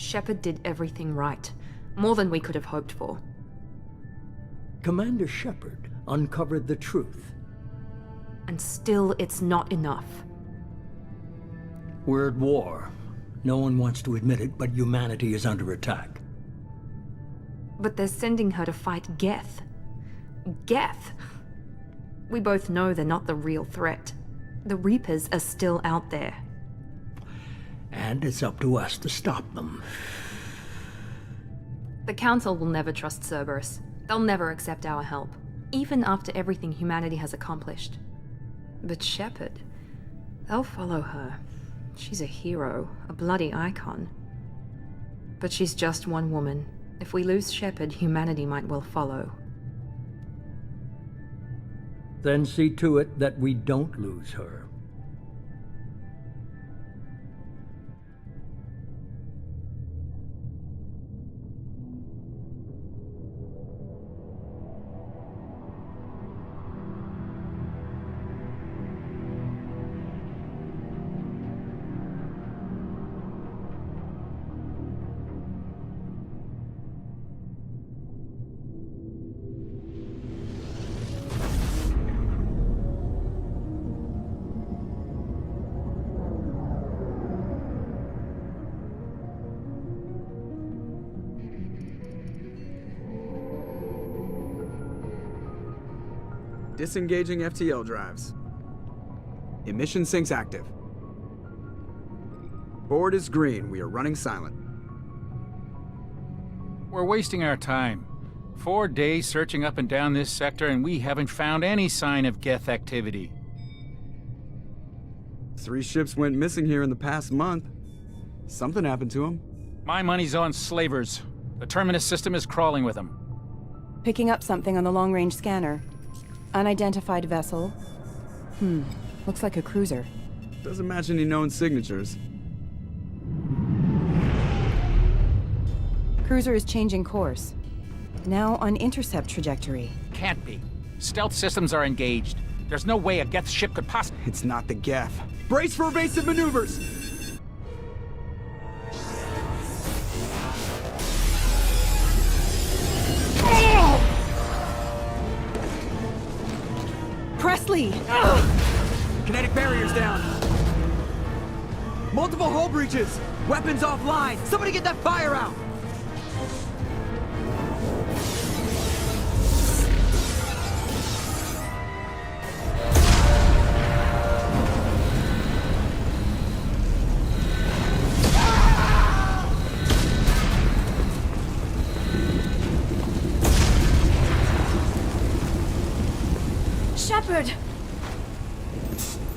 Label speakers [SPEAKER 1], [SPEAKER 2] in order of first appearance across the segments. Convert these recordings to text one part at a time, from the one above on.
[SPEAKER 1] Shepard did everything right. More than we could have hoped for.
[SPEAKER 2] Commander Shepard uncovered the truth.
[SPEAKER 1] and still it's not enough.
[SPEAKER 2] We're at war. No one wants to admit it, but humanity is under attack.
[SPEAKER 1] But they're sending her to fight Geth. Geth! We both know they're not the real threat. The Reapers are still out there.
[SPEAKER 2] And it's up to us to stop them.
[SPEAKER 1] The Council will never trust Cerberus. They'll never accept our help, even after everything humanity has accomplished. But Shepard, they'll follow her. She's a hero, a bloody icon. But she's just one woman. If we lose Shepard, humanity might well follow.
[SPEAKER 2] Then see to it that we don't lose her.
[SPEAKER 3] Disengaging FTL drives. Emission sinks active. Board is green. We are running silent.
[SPEAKER 4] We're wasting our time. 4 days searching up and down this sector, and we haven't found any sign of Geth activity.
[SPEAKER 3] 3 ships went missing here in the past month. Something happened to them.
[SPEAKER 4] My money's on slavers. The Terminus system is crawling with them.
[SPEAKER 5] Picking up something on the long-range scanner. Unidentified vessel. Looks like a cruiser.
[SPEAKER 3] Doesn't match any known signatures.
[SPEAKER 5] Cruiser is changing course. Now on intercept trajectory.
[SPEAKER 4] Can't be. Stealth systems are engaged. There's no way a Geth ship could possibly...
[SPEAKER 3] It's not the Geth. Brace for evasive maneuvers!
[SPEAKER 5] Presley!
[SPEAKER 3] Kinetic barriers down. Multiple hull breaches. Weapons offline. Somebody get that fire out.
[SPEAKER 6] Shepard!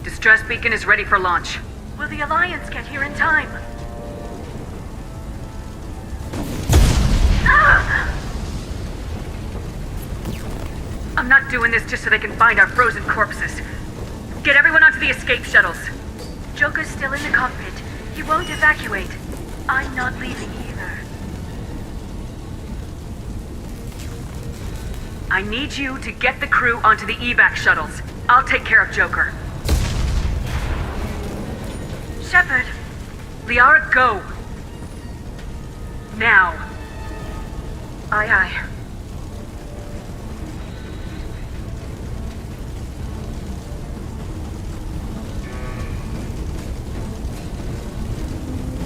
[SPEAKER 7] Distress beacon is ready for launch.
[SPEAKER 6] Will the Alliance get here in time?
[SPEAKER 7] I'm not doing this just so they can find our frozen corpses. Get everyone onto the escape shuttles.
[SPEAKER 6] Joker's still in the cockpit. He won't evacuate. I'm not leaving either.
[SPEAKER 7] I need you to get the crew onto the evac shuttles. I'll take care of Joker.
[SPEAKER 6] Shepard!
[SPEAKER 7] Liara, go! Now.
[SPEAKER 6] Aye, aye.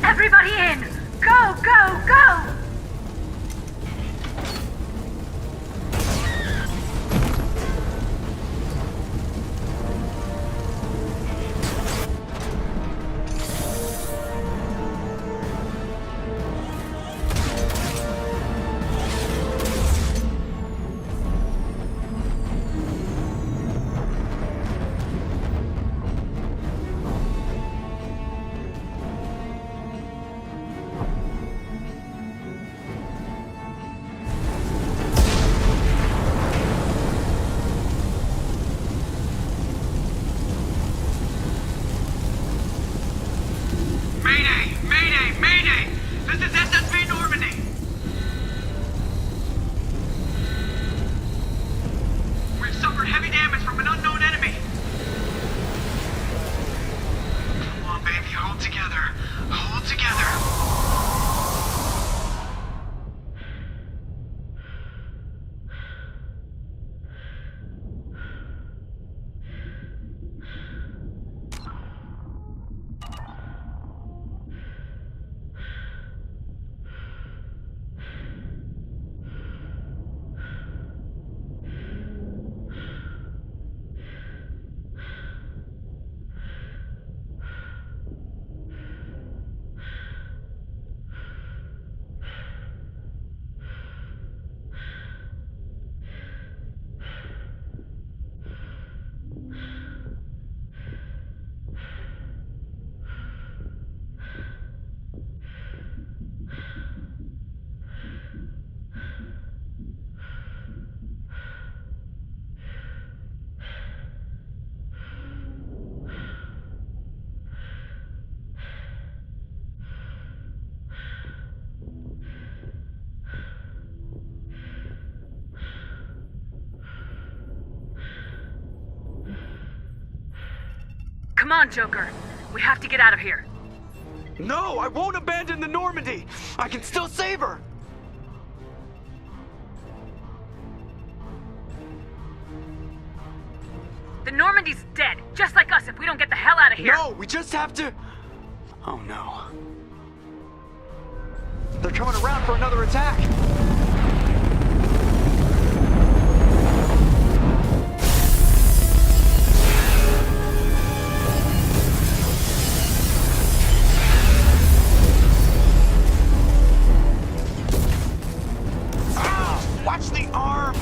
[SPEAKER 6] Everybody in! Go, go, go!
[SPEAKER 7] Come on, Joker. We have to get out of here.
[SPEAKER 3] No, I won't abandon the Normandy! I can still save her!
[SPEAKER 7] The Normandy's dead, just like us if we don't get the hell out of here.
[SPEAKER 3] No, we just have to... Oh no. They're coming around for another attack! Ah! Watch the arm!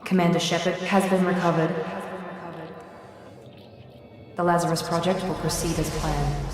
[SPEAKER 1] Commander Shepard has been recovered. The Lazarus Project will proceed as planned.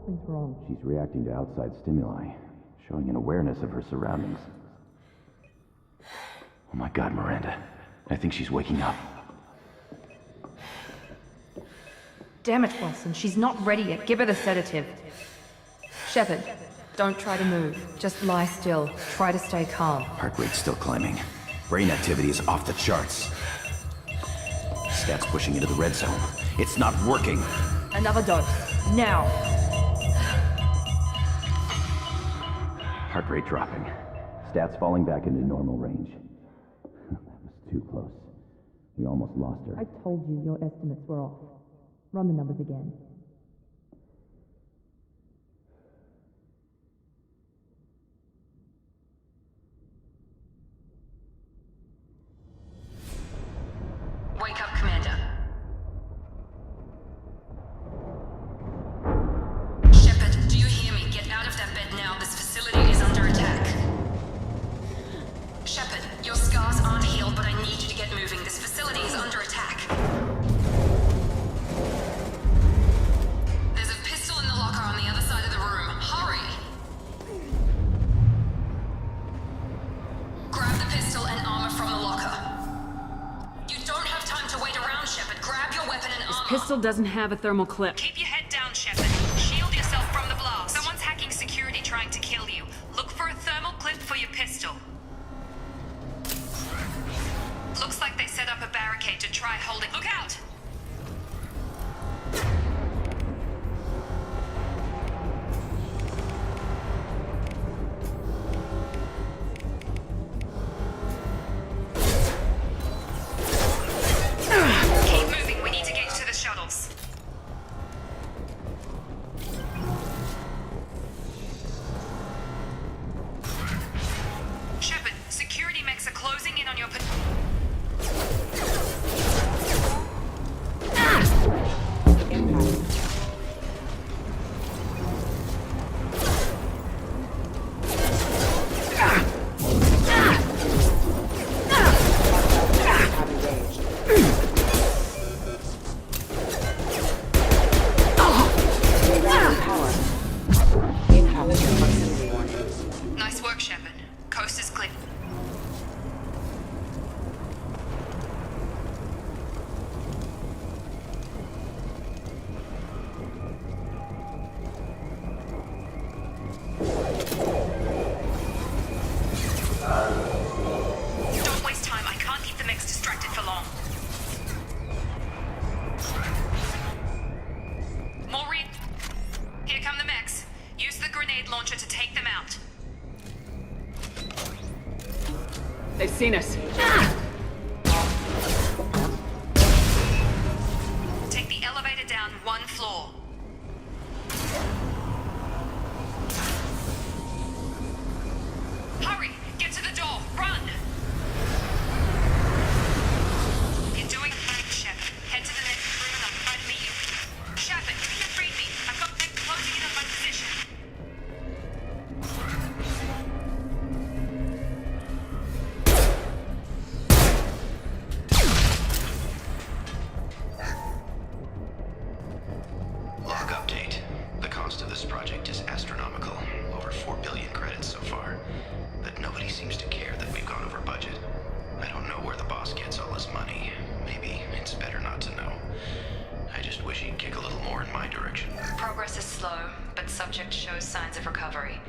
[SPEAKER 1] Something's wrong.
[SPEAKER 8] She's reacting to outside stimuli, showing an awareness of her surroundings. Oh my god, Miranda. I think she's waking up.
[SPEAKER 1] Damn it, Watson. She's not ready yet. Give her the sedative. Shepard, don't try to move. Just lie still. Try to stay calm.
[SPEAKER 8] Heart rate's still climbing. Brain activity is off the charts. Stats pushing into the red zone. It's not working.
[SPEAKER 1] Another dose. Now.
[SPEAKER 8] Heart rate dropping. Stats falling back into normal range. That was too close. We almost lost her.
[SPEAKER 1] I told you your estimates were off. Run the numbers again.
[SPEAKER 7] Wake up, Commander. Shepard, do you hear me? Get out of that bed now. This facility is under attack. Shepard, your scars aren't healed, but I need you to get moving. This facility is under attack. There's a pistol in the locker on the other side of the room. Hurry! Grab the pistol and armor from the locker. You don't have time to wait around, Shepard. Grab your weapon and armor.
[SPEAKER 1] Pistol doesn't have a thermal clip.
[SPEAKER 7] Keep your head down, Shepard. Shield yourself from the blast. Someone's hacking security trying to kill you. Look for a thermal clip for your pistol. Looks like they set up a barricade to try holding. Look out! Keep moving. We need to get to the shuttles. Shepard, security mechs are closing in on your... Nice work, Shepard. Coast is clear. Don't waste time. I can't keep the mechs distracted for long. Maureen, here come the mechs. Use the grenade launcher to take them out.
[SPEAKER 1] They've seen us.
[SPEAKER 7] Take the elevator down one floor. Hurry! Get to the door! Run! You're doing fine, Shepard. Head to the next room and I'll try to meet you. Shepard, you can read me. I've got them closing in on my position.
[SPEAKER 8] Log update. The cost of this project is astronomical. Over 4 billion credits so far. But nobody seems to care that we've gone over budget. I don't know where the boss gets all his money. Maybe it's better not to know. I just wish he'd kick a little more in my direction.
[SPEAKER 7] Progress is slow, but subject shows signs of recovery.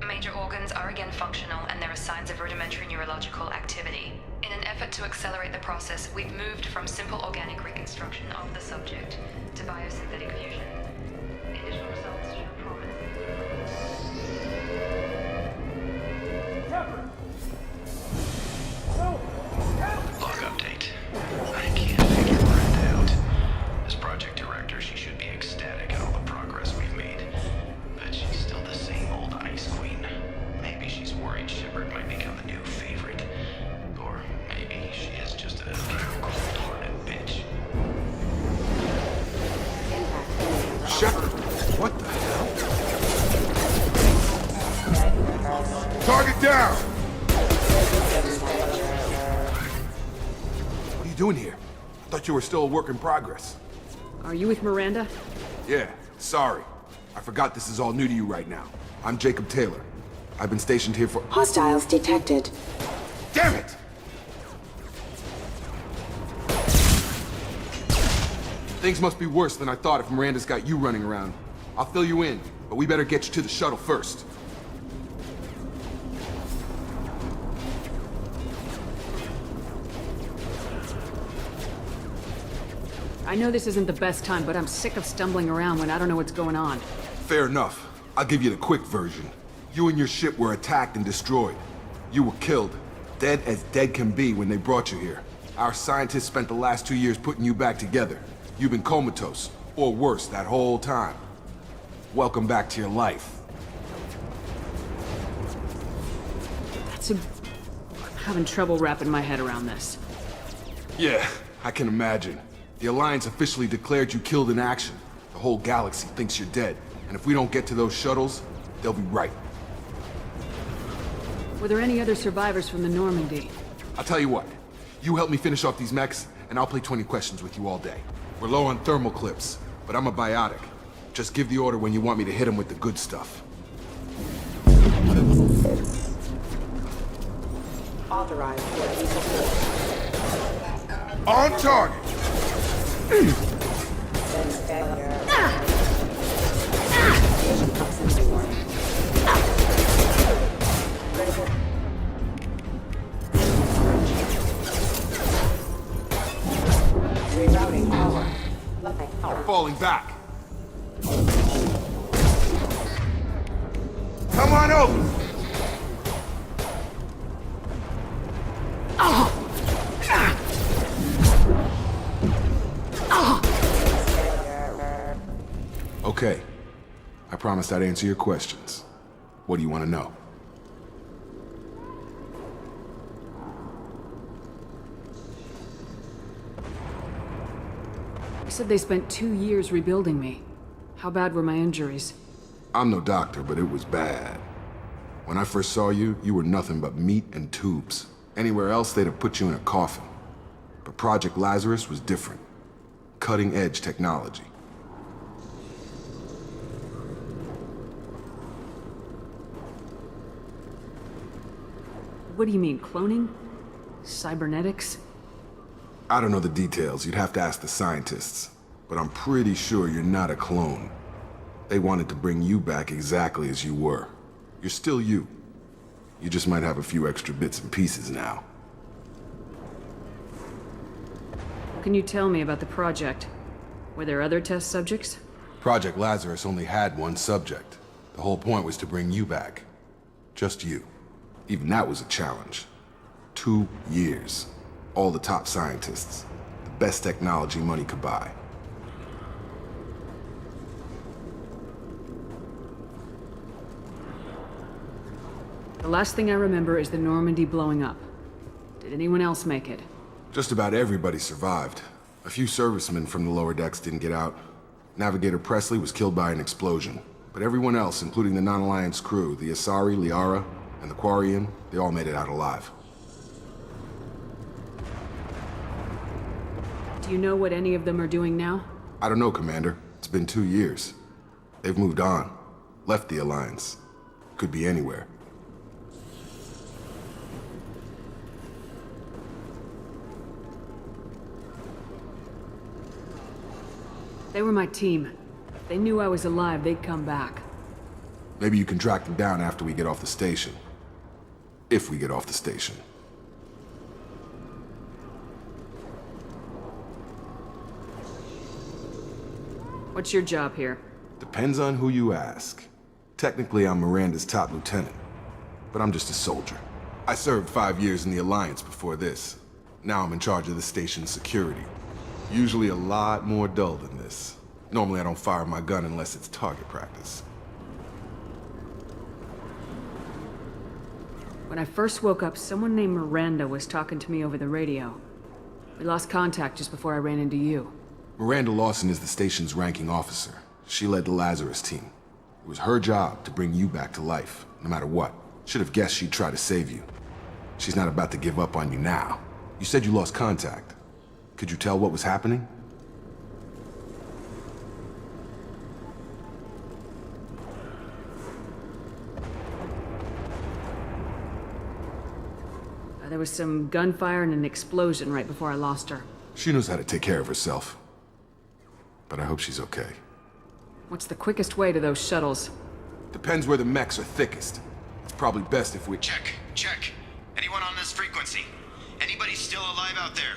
[SPEAKER 7] Major organs are again functional, and there are signs of rudimentary neurological activity. In an effort to accelerate the process, we've moved from simple organic reconstruction of the subject to biosynthetic fusion. Initial results show promise.
[SPEAKER 8] Log update. I can't figure Miranda out. As project director, she should be ecstatic at all the progress we've made. But she's still the same old ice queen. Maybe she's worried Shepard might become the new favorite. Or maybe she is just a cold-hearted bitch.
[SPEAKER 9] Shepard, what the hell? Target down! What are you doing here? Thought you were still a work in progress.
[SPEAKER 1] Are you with Miranda?
[SPEAKER 9] Yeah, sorry. I forgot this is all new to you right now. I'm Jacob Taylor. I've been stationed here for—
[SPEAKER 10] Hostiles detected.
[SPEAKER 9] Damn it! Things must be worse than I thought if Miranda's got you running around. I'll fill you in, but we better get you to the shuttle first.
[SPEAKER 11] I know this isn't the best time, but I'm sick of stumbling around when I don't know what's going on.
[SPEAKER 9] Fair enough. I'll give you the quick version. You and your ship were attacked and destroyed. You were killed. Dead as dead can be when they brought you here. Our scientists spent the last 2 years putting you back together. You've been comatose, or worse, that whole time. Welcome back to your life.
[SPEAKER 11] I'm having trouble wrapping my head around this.
[SPEAKER 9] Yeah, I can imagine. The Alliance officially declared you killed in action. The whole galaxy thinks you're dead. And if we don't get to those shuttles, they'll be right.
[SPEAKER 11] Were there any other survivors from the Normandy?
[SPEAKER 9] I'll tell you what. You help me finish off these mechs, and I'll play 20 questions with you all day. We're low on thermal clips, but I'm a biotic. Just give the order when you want me to hit them with the good stuff.
[SPEAKER 10] Authorized for lethal.
[SPEAKER 9] On target!
[SPEAKER 10] Proximity warning. Rerouting power.
[SPEAKER 9] They're falling back. Come on over! Okay. I promised I'd answer your questions. What do you want to know?
[SPEAKER 11] You said they spent 2 years rebuilding me. How bad were my injuries?
[SPEAKER 9] I'm no doctor, but it was bad. When I first saw you, you were nothing but meat and tubes. Anywhere else, they'd have put you in a coffin. But Project Lazarus was different. Cutting-edge technology.
[SPEAKER 11] What do you mean, cloning? Cybernetics?
[SPEAKER 9] I don't know the details. You'd have to ask the scientists. But I'm pretty sure you're not a clone. They wanted to bring you back exactly as you were. You're still you. You just might have a few extra bits and pieces now.
[SPEAKER 11] What can you tell me about the project? Were there other test subjects?
[SPEAKER 9] Project Lazarus only had one subject. The whole point was to bring you back. Just you. Even that was a challenge. 2 years. All the top scientists. The best technology money could buy.
[SPEAKER 11] The last thing I remember is the Normandy blowing up. Did anyone else make it?
[SPEAKER 9] Just about everybody survived. A few servicemen from the lower decks didn't get out. Navigator Presley was killed by an explosion. But everyone else, including the non-Alliance crew, the Asari, Liara, and the Quarian, they all made it out alive.
[SPEAKER 11] Do you know what any of them are doing now?
[SPEAKER 9] I don't know, Commander. It's been 2 years. They've moved on. Left the Alliance. Could be anywhere.
[SPEAKER 11] They were my team. If they knew I was alive, they'd come back.
[SPEAKER 9] Maybe you can track them down after we get off the station. If we get off the station.
[SPEAKER 11] What's your job here?
[SPEAKER 9] Depends on who you ask. Technically, I'm Miranda's top lieutenant. But I'm just a soldier. I served 5 years in the Alliance before this. Now I'm in charge of the station's security. Usually a lot more dull than this. Normally I don't fire my gun unless it's target practice.
[SPEAKER 11] When I first woke up, someone named Miranda was talking to me over the radio. We lost contact just before I ran into you.
[SPEAKER 9] Miranda Lawson is the station's ranking officer. She led the Lazarus team. It was her job to bring you back to life, no matter what. Should have guessed she'd try to save you. She's not about to give up on you now. You said you lost contact. Could you tell what was happening?
[SPEAKER 11] was some gunfire and an explosion right before I lost her.
[SPEAKER 9] She knows how to take care of herself. But I hope she's okay.
[SPEAKER 11] What's the quickest way to those shuttles?
[SPEAKER 9] Depends where the mechs are thickest. It's probably best if we...
[SPEAKER 8] Check. Anyone on this frequency? Anybody still alive out there?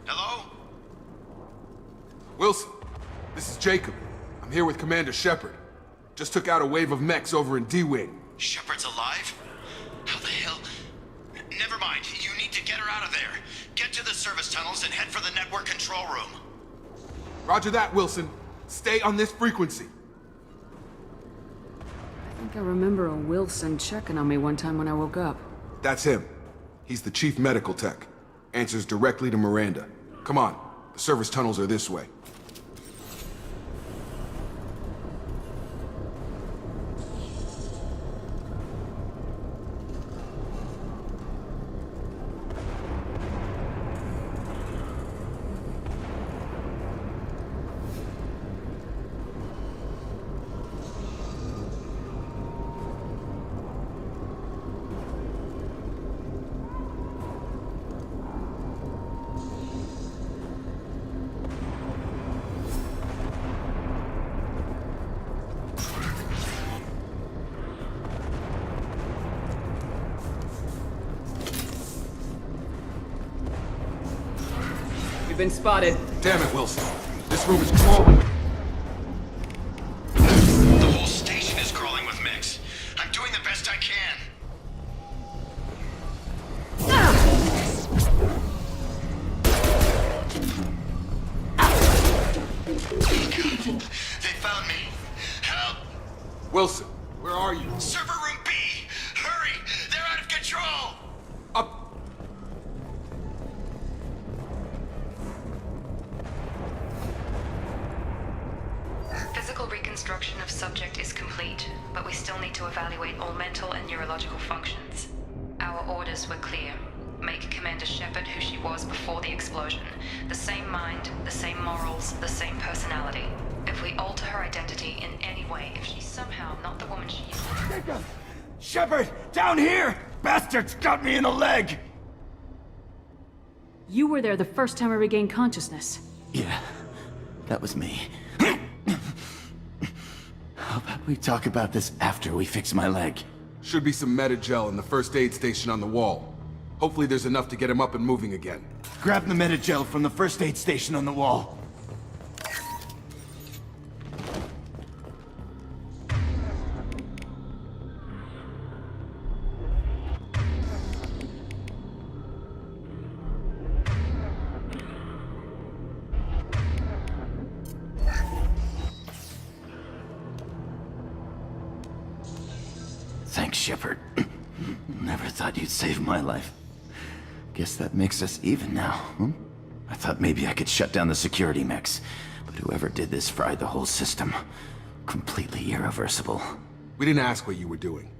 [SPEAKER 8] Hello?
[SPEAKER 9] Wilson, this is Jacob. I'm here with Commander Shepard. Just took out a wave of mechs over in D-Wing.
[SPEAKER 8] Shepard's alive? How the hell? Never mind. You need to get her out of there. Get to the service tunnels and head for the network control room.
[SPEAKER 9] Roger that, Wilson. Stay on this frequency.
[SPEAKER 11] I think I remember a Wilson checking on me one time when I woke up.
[SPEAKER 9] That's him. He's the chief medical tech. Answers directly to Miranda. Come on. The service tunnels are this way.
[SPEAKER 11] Been spotted.
[SPEAKER 9] Damn it, Wilson. This room is crawling.
[SPEAKER 8] The whole station is crawling with mechs. I'm doing the best I can. They found me. Help!
[SPEAKER 9] Wilson, where are you?
[SPEAKER 8] Server room B! Hurry! They're out of control!
[SPEAKER 9] Up.
[SPEAKER 7] Physical reconstruction of subject is complete, but we still need to evaluate all mental and neurological functions. Our orders were clear. Make Commander Shepard who she was before the explosion. The same mind, the same morals, the same personality. If we alter her identity in any way, if she's somehow not the woman she is...
[SPEAKER 12] Jacob! Shepard! Down here! Bastards got me in the leg!
[SPEAKER 11] You were there the first time I regained consciousness.
[SPEAKER 12] Yeah, that was me. How about we talk about this after we fix my leg?
[SPEAKER 9] Should be some Metagel in the first aid station on the wall. Hopefully there's enough to get him up and moving again.
[SPEAKER 12] Grab the Metagel from the first aid station on the wall. Thanks, Shepard. Never thought you'd save my life. Guess that makes us even now, hmm? I thought maybe I could shut down the security mechs, but whoever did this fried the whole system. Completely irreversible.
[SPEAKER 9] We didn't ask what you were doing.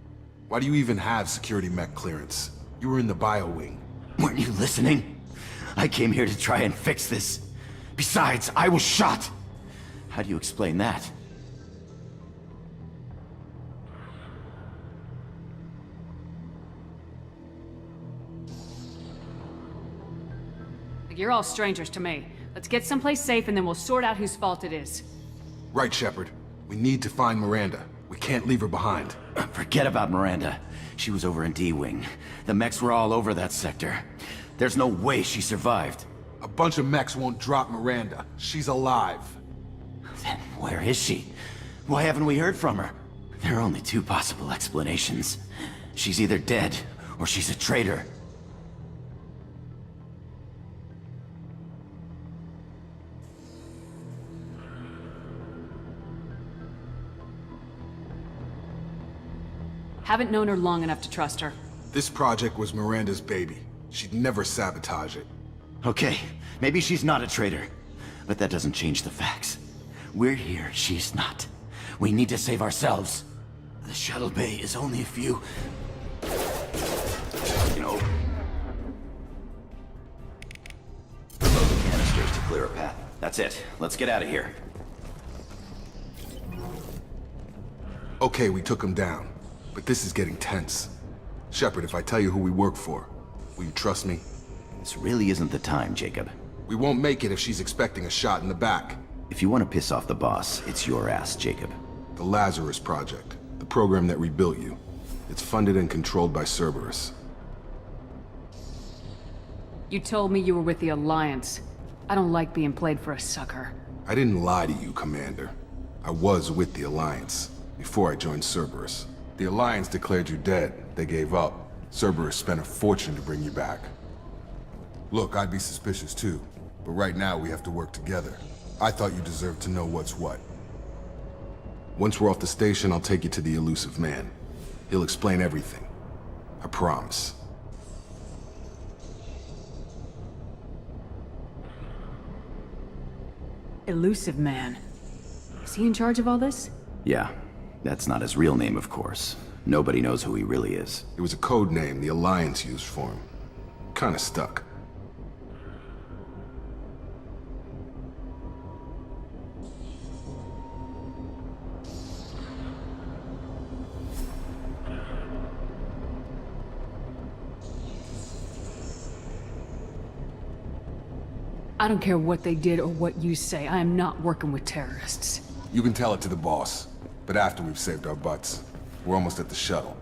[SPEAKER 9] Why do you even have security mech clearance? You were in the bio wing.
[SPEAKER 12] Weren't you listening? I came here to try and fix this. Besides, I was shot. How do you explain that?
[SPEAKER 11] You're all strangers to me. Let's get someplace safe and then we'll sort out whose fault it is.
[SPEAKER 9] Right, Shepard. We need to find Miranda. We can't leave her behind.
[SPEAKER 12] Forget about Miranda. She was over in D-Wing. The mechs were all over that sector. There's no way she survived.
[SPEAKER 9] A bunch of mechs won't drop Miranda. She's alive.
[SPEAKER 12] Then where is she? Why haven't we heard from her? There are only two possible explanations. She's either dead, or she's a traitor.
[SPEAKER 11] Haven't known her long enough to trust her.
[SPEAKER 9] This project was Miranda's baby. She'd never sabotage it.
[SPEAKER 12] Okay, maybe she's not a traitor. But that doesn't change the facts. We're here, she's not. We need to save ourselves. The shuttle bay is only a few... You know... Load the canisters to clear a path. That's it. Let's get out of here.
[SPEAKER 9] Okay, we took him down. But this is getting tense. Shepard, if I tell you who we work for, Will you trust me?
[SPEAKER 12] This really isn't the time, Jacob.
[SPEAKER 9] We won't make it if she's expecting a shot in the back.
[SPEAKER 12] If you want to piss off the boss, it's your ass, Jacob.
[SPEAKER 9] The Lazarus Project, the program that rebuilt you. It's funded and controlled by Cerberus.
[SPEAKER 11] You told me you were with the Alliance. I don't like being played for a sucker.
[SPEAKER 9] I didn't lie to you, Commander. I was with the Alliance, before I joined Cerberus. The Alliance declared you dead. They gave up. Cerberus spent a fortune to bring you back. Look, I'd be suspicious too, but right now we have to work together. I thought you deserved to know what's what. Once we're off the station, I'll take you to the elusive man. He'll explain everything. I promise.
[SPEAKER 11] Elusive man. Is he in charge of all this?
[SPEAKER 12] Yeah, that's not his real name, of course. Nobody knows who he really is.
[SPEAKER 9] It was a code name the Alliance used for him. Kinda stuck.
[SPEAKER 11] I don't care what they did or what you say. I am not working with terrorists.
[SPEAKER 9] You can tell it to the boss, but after we've saved our butts. We're almost at the shuttle.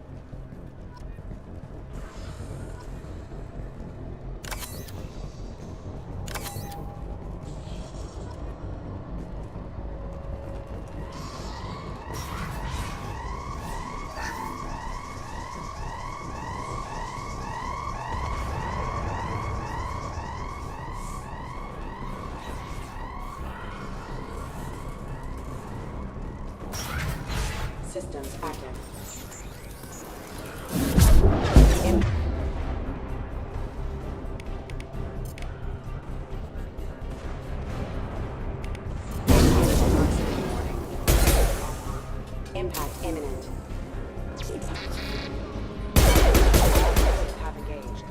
[SPEAKER 10] Systems active. Impact imminent. Have engaged.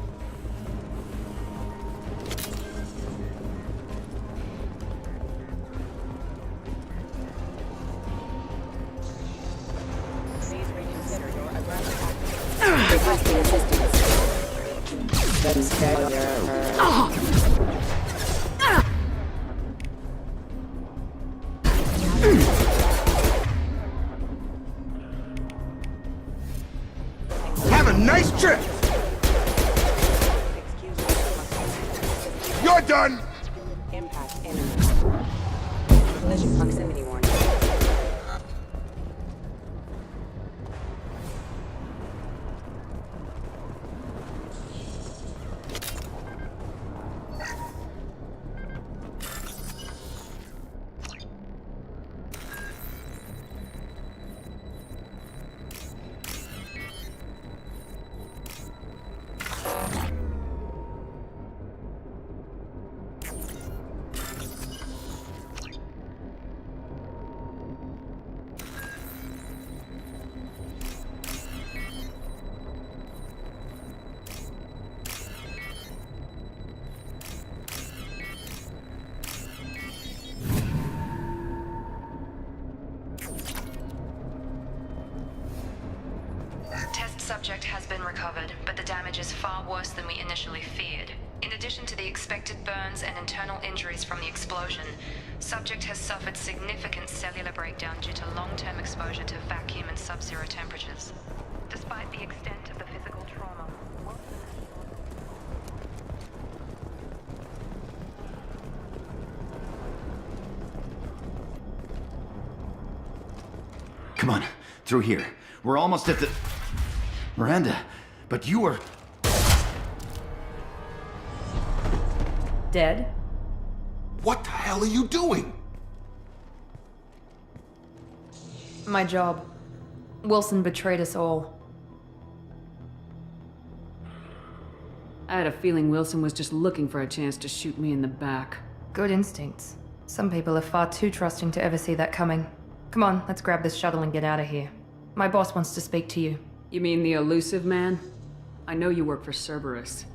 [SPEAKER 10] Please reconsider your aggressive actions. Requesting assistance.
[SPEAKER 9] Have a nice trip!
[SPEAKER 10] Excuse me.
[SPEAKER 9] You're done!
[SPEAKER 10] Impact imminent. Collision proximity warning.
[SPEAKER 7] Test subject has been recovered, but the damage is far worse than we initially feared. In addition to the expected burns and internal injuries from the explosion, subject has suffered significant cellular breakdown due to long-term exposure to vacuum and sub-zero temperatures. Despite the extent of the physical trauma,
[SPEAKER 12] Come on, through here. We're almost at the... Miranda, but you were...
[SPEAKER 1] Dead?
[SPEAKER 9] What the hell are you doing?
[SPEAKER 1] My job. Wilson betrayed us all.
[SPEAKER 11] I had a feeling Wilson was just looking for a chance to shoot me in the back.
[SPEAKER 1] Good instincts. Some people are far too trusting to ever see that coming. Come on, let's grab this shuttle and get out of here. My boss wants to speak to you.
[SPEAKER 11] You mean the elusive man? I know you work for Cerberus.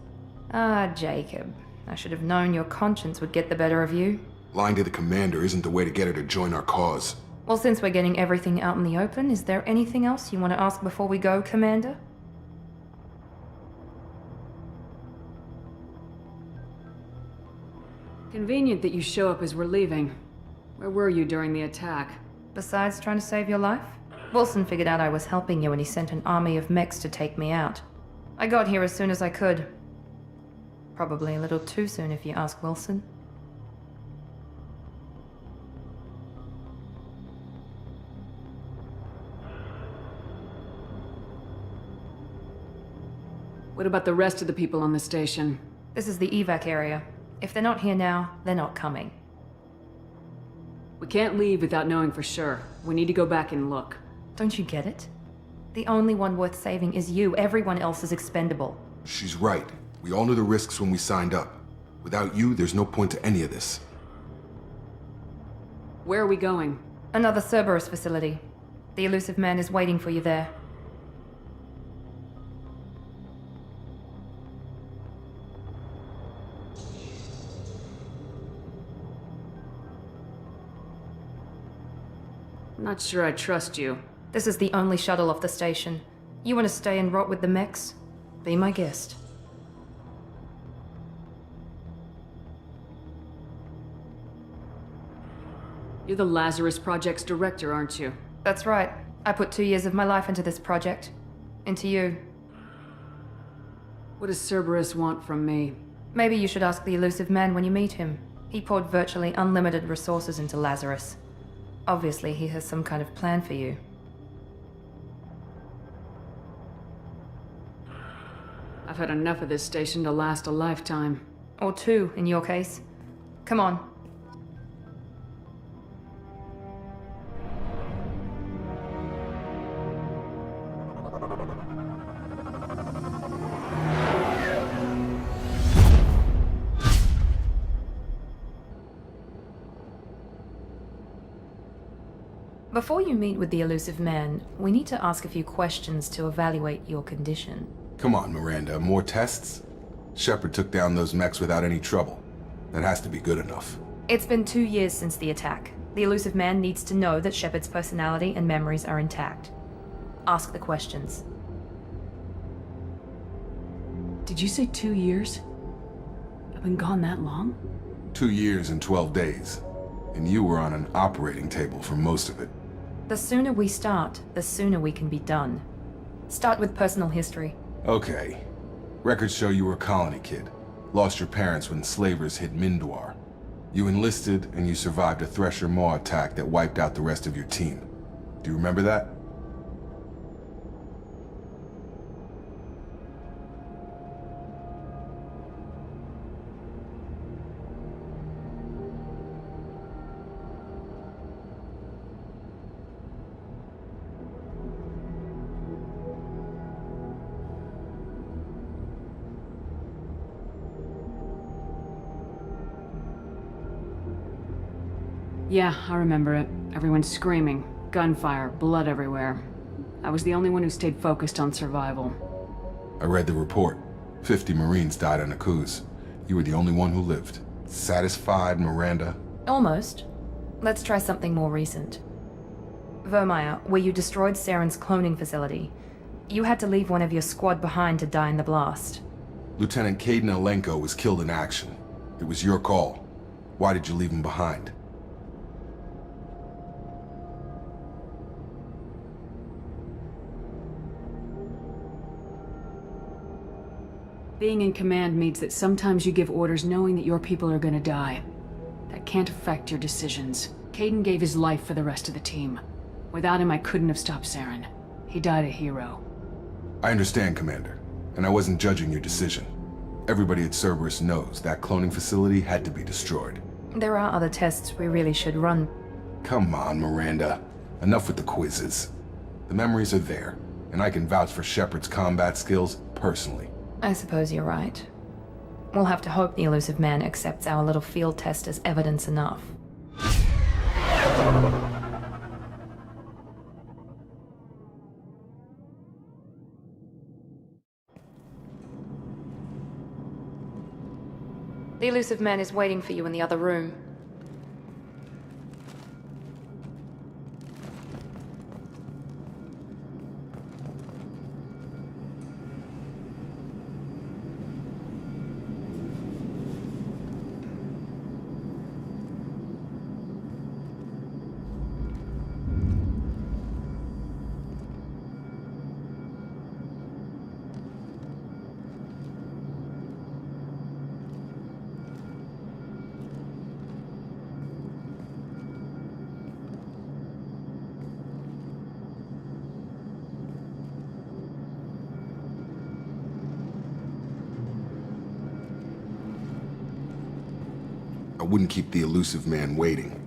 [SPEAKER 1] Ah, Jacob. I should have known your conscience would get the better of you.
[SPEAKER 9] Lying to the commander isn't the way to get her to join our cause.
[SPEAKER 1] Well, since we're getting everything out in the open, is there anything else you want to ask before we go, Commander?
[SPEAKER 11] Convenient that you show up as we're leaving. Where were you during the attack?
[SPEAKER 1] Besides trying to save your life? Wilson figured out I was helping you and he sent an army of mechs to take me out. I got here as soon as I could. Probably a little too soon if you ask Wilson.
[SPEAKER 11] What about the rest of the people on the station?
[SPEAKER 1] This is the evac area. If they're not here now, they're not coming.
[SPEAKER 11] We can't leave without knowing for sure. We need to go back and look.
[SPEAKER 1] Don't you get it? The only one worth saving is you. Everyone else is expendable.
[SPEAKER 9] She's right. We all knew the risks when we signed up. Without you, there's no point to any of this.
[SPEAKER 11] Where are we going?
[SPEAKER 1] Another Cerberus facility. The elusive man is waiting for you there.
[SPEAKER 11] I'm not sure I trust you.
[SPEAKER 1] This is the only shuttle off the station. You want to stay and rot with the mechs? Be my guest.
[SPEAKER 11] You're the Lazarus Project's director, aren't you?
[SPEAKER 1] That's right. I put 2 years of my life into this project. Into you.
[SPEAKER 11] What does Cerberus want from me?
[SPEAKER 1] Maybe you should ask the elusive man when you meet him. He poured virtually unlimited resources into Lazarus. Obviously, he has some kind of plan for you.
[SPEAKER 11] I've had enough of this station to last a lifetime.
[SPEAKER 1] Or 2, in your case. Come on. Before you meet with the elusive man, we need to ask a few questions to evaluate your condition.
[SPEAKER 9] Come on, Miranda, more tests? Shepard took down those mechs without any trouble. That has to be good enough.
[SPEAKER 1] It's been 2 years since the attack. The elusive man needs to know that Shepard's personality and memories are intact. Ask the questions.
[SPEAKER 11] Did you say 2 years? I've been gone that long?
[SPEAKER 9] 2 years and 12 days. And you were on an operating table for most of it.
[SPEAKER 1] The sooner we start, the sooner we can be done. Start with personal history.
[SPEAKER 9] Okay. Records show you were a colony kid. Lost your parents when slavers hit Mindwar. You enlisted and you survived a Thresher Maw attack that wiped out the rest of your team. Do you remember that?
[SPEAKER 11] Yeah, I remember it. Everyone's screaming. Gunfire, blood everywhere. I was the only one who stayed focused on survival.
[SPEAKER 9] I read the report. 50 Marines died on Akuz. You were the only one who lived. Satisfied, Miranda?
[SPEAKER 1] Almost. Let's try something more recent. Vermeer, where you destroyed Saren's cloning facility. You had to leave one of your squad behind to die in the blast.
[SPEAKER 9] Lieutenant Caden Alenko was killed in action. It was your call. Why did you leave him behind?
[SPEAKER 11] Being in command means that sometimes you give orders knowing that your people are gonna die. That can't affect your decisions. Caden gave his life for the rest of the team. Without him, I couldn't have stopped Saren. He died a hero.
[SPEAKER 9] I understand, Commander, and I wasn't judging your decision. Everybody at Cerberus knows that cloning facility had to be destroyed.
[SPEAKER 1] There are other tests we really should run.
[SPEAKER 9] Come on, Miranda. Enough with the quizzes. The memories are there, and I can vouch for Shepard's combat skills personally.
[SPEAKER 1] I suppose you're right. We'll have to hope the elusive man accepts our little field test as evidence enough. The elusive man is waiting for you in the other room.
[SPEAKER 9] I wouldn't keep the elusive man waiting.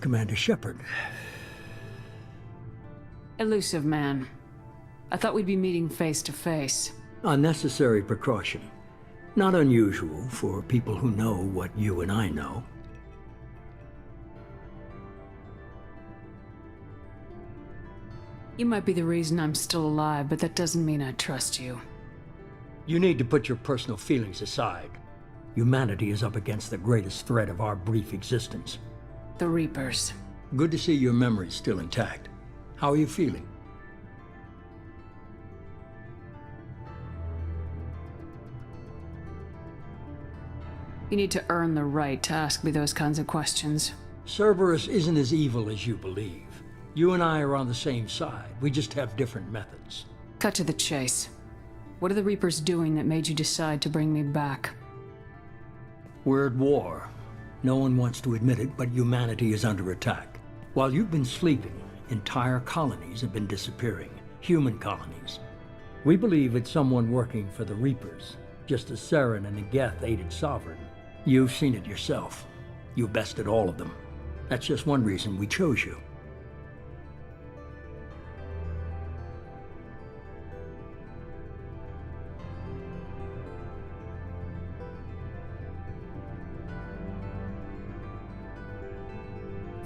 [SPEAKER 2] Commander Shepard.
[SPEAKER 11] Elusive man. I thought we'd be meeting face to face.
[SPEAKER 2] Unnecessary precaution. Not unusual for people who know what you and I know.
[SPEAKER 11] You might be the reason I'm still alive, but that doesn't mean I trust you.
[SPEAKER 2] You need to put your personal feelings aside. Humanity is up against the greatest threat of our brief existence.
[SPEAKER 11] The Reapers.
[SPEAKER 2] Good to see your memory's still intact. How are you feeling?
[SPEAKER 11] You need to earn the right to ask me those kinds of questions.
[SPEAKER 2] Cerberus isn't as evil as you believe. You and I are on the same side. We just have different methods.
[SPEAKER 11] Cut to the chase. What are the Reapers doing that made you decide to bring me back?
[SPEAKER 2] We're at war. No one wants to admit it, but humanity is under attack. While you've been sleeping, entire colonies have been disappearing. Human colonies. We believe it's someone working for the Reapers, just as Saren and Negeth aided Sovereign. You've seen it yourself. You bested all of them. That's just one reason we chose you.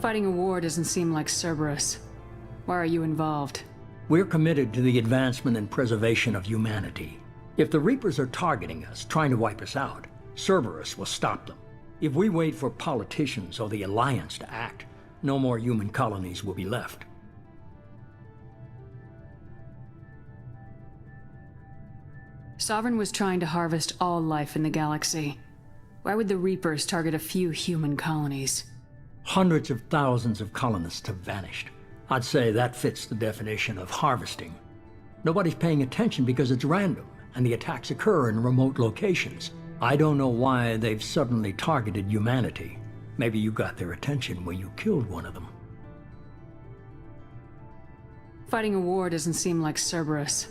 [SPEAKER 11] Fighting a war doesn't seem like Cerberus. Why are you involved?
[SPEAKER 2] We're committed to the advancement and preservation of humanity. If the Reapers are targeting us, trying to wipe us out, Cerberus will stop them. If we wait for politicians or the Alliance to act, no more human colonies will be left.
[SPEAKER 11] Sovereign was trying to harvest all life in the galaxy. Why would the Reapers target a few human colonies?
[SPEAKER 2] Hundreds of thousands of colonists have vanished. I'd say that fits the definition of harvesting. Nobody's paying attention because it's random, and the attacks occur in remote locations. I don't know why they've suddenly targeted humanity. Maybe you got their attention when you killed one of them.
[SPEAKER 11] Fighting a war doesn't seem like Cerberus.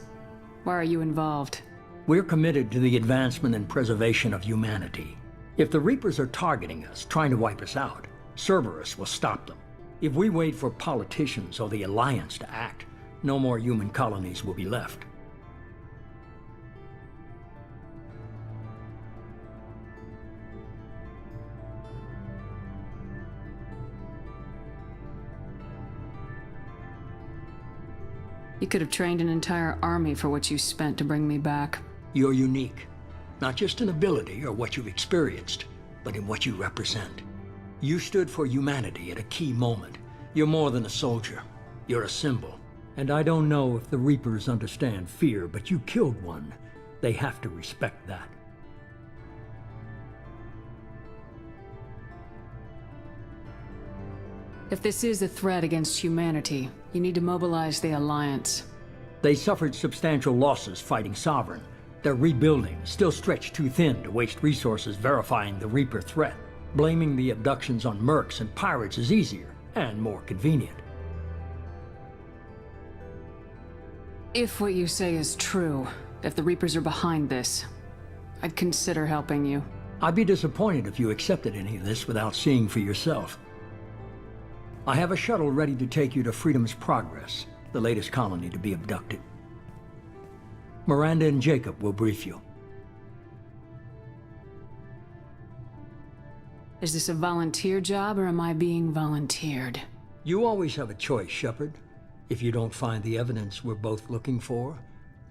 [SPEAKER 11] Why are you involved?
[SPEAKER 2] We're committed to the advancement and preservation of humanity. If the Reapers are targeting us, trying to wipe us out, Cerberus will stop them. If we wait for politicians or the Alliance to act, no more human colonies will be left.
[SPEAKER 11] You could have trained an entire army for what you spent to bring me back.
[SPEAKER 2] You're unique. Not just in ability or what you've experienced, but in what you represent. You stood for humanity at a key moment. You're more than a soldier. You're a symbol. And I don't know if the Reapers understand fear, but you killed one. They have to respect that.
[SPEAKER 11] If this is a threat against humanity, you need to mobilize the Alliance.
[SPEAKER 2] They suffered substantial losses fighting Sovereign. They're rebuilding, still stretched too thin to waste resources verifying the Reaper threat. Blaming the abductions on mercs and pirates is easier and more convenient.
[SPEAKER 11] If what you say is true, if the Reapers are behind this, I'd consider helping you.
[SPEAKER 2] I'd be disappointed if you accepted any of this without seeing for yourself. I have a shuttle ready to take you to Freedom's Progress, the latest colony to be abducted. Miranda and Jacob will brief you.
[SPEAKER 11] Is this a volunteer job, or am I being volunteered?
[SPEAKER 2] You always have a choice, Shepard. If you don't find the evidence we're both looking for,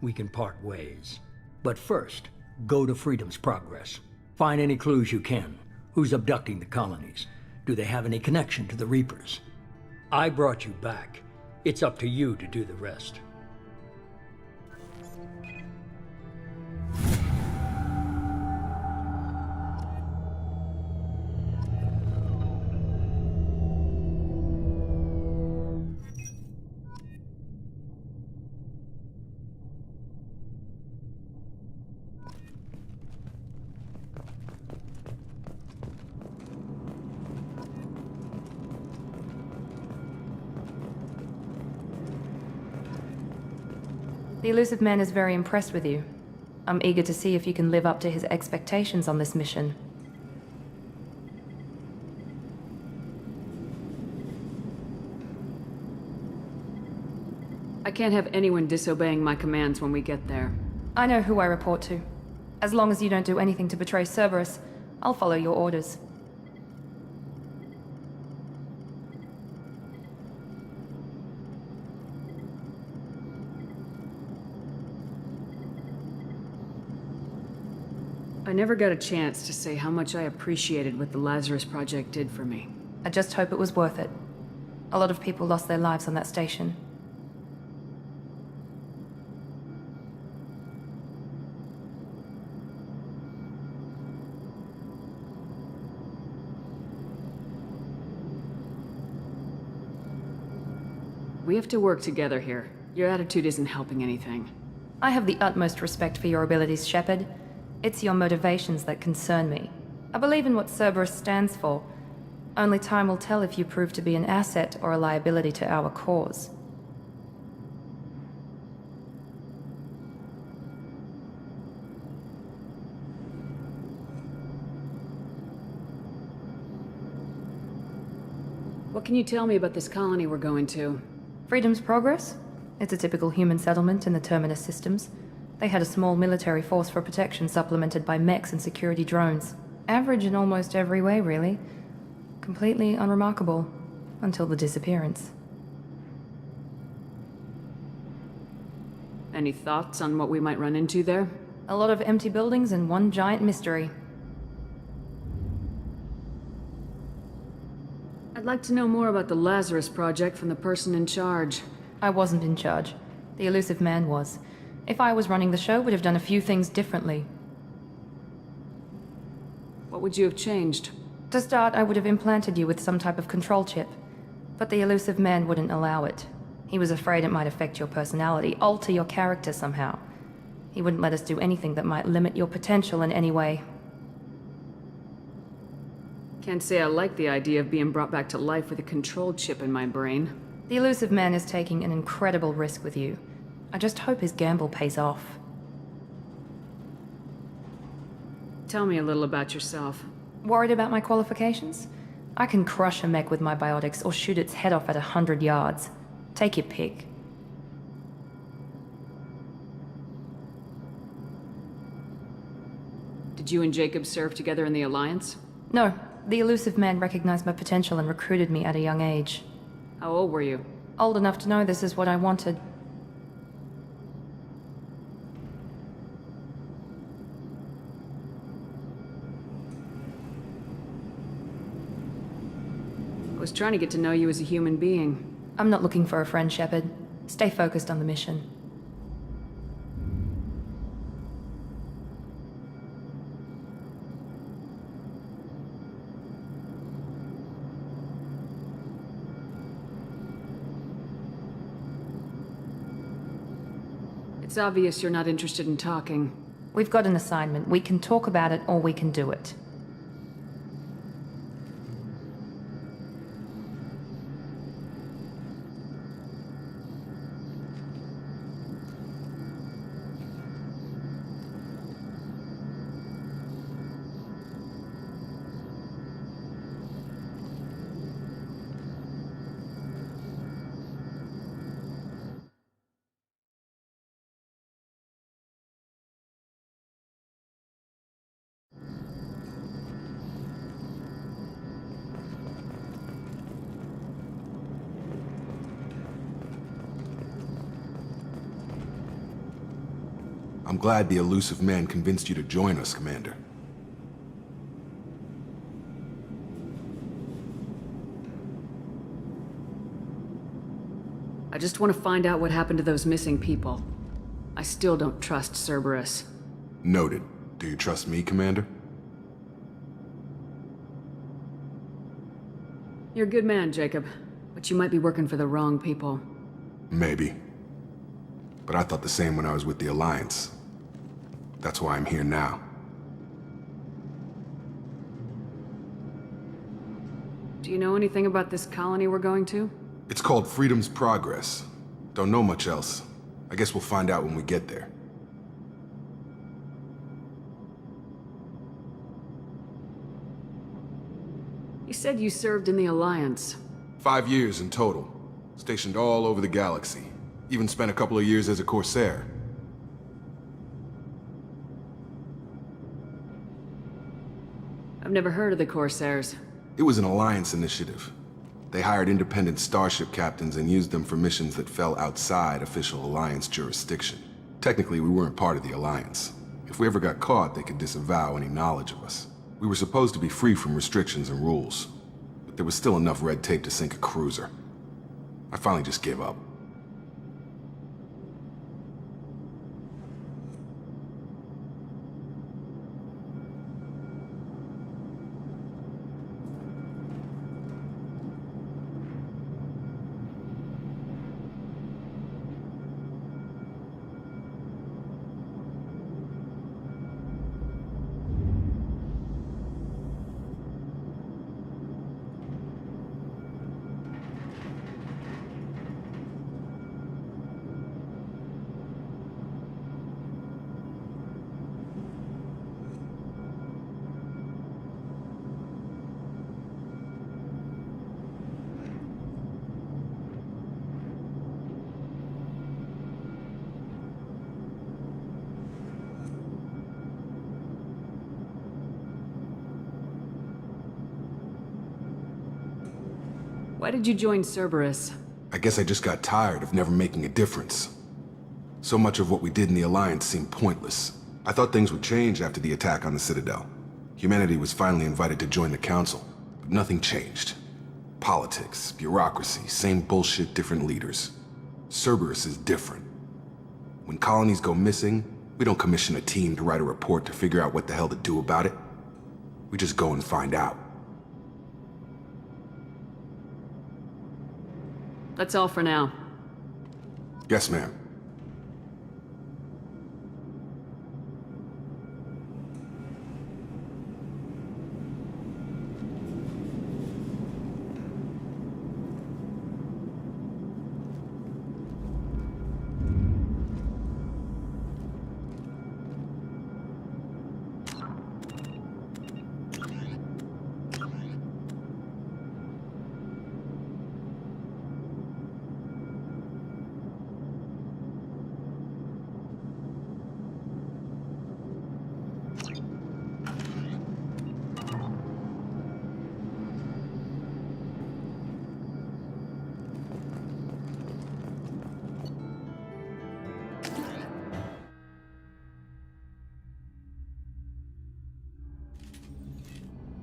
[SPEAKER 2] we can part ways. But first, go to Freedom's Progress. Find any clues you can. Who's abducting the colonies? Do they have any connection to the Reapers? I brought you back. It's up to you to do the rest.
[SPEAKER 1] The elusive man is very impressed with you. I'm eager to see if you can live up to his expectations on this mission.
[SPEAKER 11] I can't have anyone disobeying my commands when we get there.
[SPEAKER 1] I know who I report to. As long as you don't do anything to betray Cerberus, I'll follow your orders.
[SPEAKER 11] I never got a chance to say how much I appreciated what the Lazarus Project did for me.
[SPEAKER 1] I just hope it was worth it. A lot of people lost their lives on that station.
[SPEAKER 11] We have to work together here. Your attitude isn't helping anything.
[SPEAKER 1] I have the utmost respect for your abilities, Shepard. It's your motivations that concern me. I believe in what Cerberus stands for. Only time will tell if you prove to be an asset or a liability to our cause.
[SPEAKER 11] What can you tell me about this colony we're going to?
[SPEAKER 1] Freedom's Progress? It's a typical human settlement in the Terminus systems. They had a small military force for protection supplemented by mechs and security drones. Average in almost every way, really. Completely unremarkable. Until the disappearance.
[SPEAKER 11] Any thoughts on what we might run into there?
[SPEAKER 1] A lot of empty buildings and one giant mystery.
[SPEAKER 11] I'd like to know more about the Lazarus Project from the person in charge.
[SPEAKER 1] I wasn't in charge. The elusive man was. If I was running the show, would have done a few things differently.
[SPEAKER 11] What would you have changed?
[SPEAKER 1] To start, I would have implanted you with some type of control chip. But the elusive man wouldn't allow it. He was afraid it might affect your personality, alter your character somehow. He wouldn't let us do anything that might limit your potential in any way.
[SPEAKER 11] Can't say I like the idea of being brought back to life with a control chip in my brain.
[SPEAKER 1] The elusive man is taking an incredible risk with you. I just hope his gamble pays off.
[SPEAKER 11] Tell me a little about yourself.
[SPEAKER 1] Worried about my qualifications? I can crush a mech with my biotics or shoot its head off at 100 yards. Take your pick.
[SPEAKER 11] Did you and Jacob serve together in the Alliance?
[SPEAKER 1] No, the elusive man recognized my potential and recruited me at a young age.
[SPEAKER 11] How old were you?
[SPEAKER 1] Old enough to know this is what I wanted.
[SPEAKER 11] I was trying to get to know you as a human being.
[SPEAKER 1] I'm not looking for a friend, Shepard. Stay focused on the mission.
[SPEAKER 11] It's obvious you're not interested in talking.
[SPEAKER 1] We've got an assignment. We can talk about it, or we can do it.
[SPEAKER 9] I'm glad the elusive man convinced you to join us, Commander.
[SPEAKER 11] I just want to find out what happened to those missing people. I still don't trust Cerberus.
[SPEAKER 9] Noted. Do you trust me, Commander?
[SPEAKER 11] You're a good man, Jacob. But you might be working for the wrong people.
[SPEAKER 9] Maybe. But I thought the same when I was with the Alliance. That's why I'm here now.
[SPEAKER 11] Do you know anything about this colony we're going to?
[SPEAKER 9] It's called Freedom's Progress. Don't know much else. I guess we'll find out when we get there.
[SPEAKER 11] You said you served in the Alliance.
[SPEAKER 9] 5 years in total. Stationed all over the galaxy. Even spent a couple of years as a Corsair.
[SPEAKER 11] I've never heard of the Corsairs.
[SPEAKER 9] It was an Alliance initiative. They hired independent starship captains and used them for missions that fell outside official Alliance jurisdiction. Technically, we weren't part of the Alliance. If we ever got caught, they could disavow any knowledge of us. We were supposed to be free from restrictions and rules, but there was still enough red tape to sink a cruiser. I finally just gave up.
[SPEAKER 11] Why did you join Cerberus?
[SPEAKER 9] I guess I just got tired of never making a difference. So much of what we did in the Alliance seemed pointless. I thought things would change after the attack on the Citadel. Humanity was finally invited to join the Council, but nothing changed. Politics, bureaucracy, same bullshit, different leaders. Cerberus is different. When colonies go missing, we don't commission a team to write a report to figure out what the hell to do about it. We just go and find out.
[SPEAKER 11] That's all for now.
[SPEAKER 9] Yes, ma'am.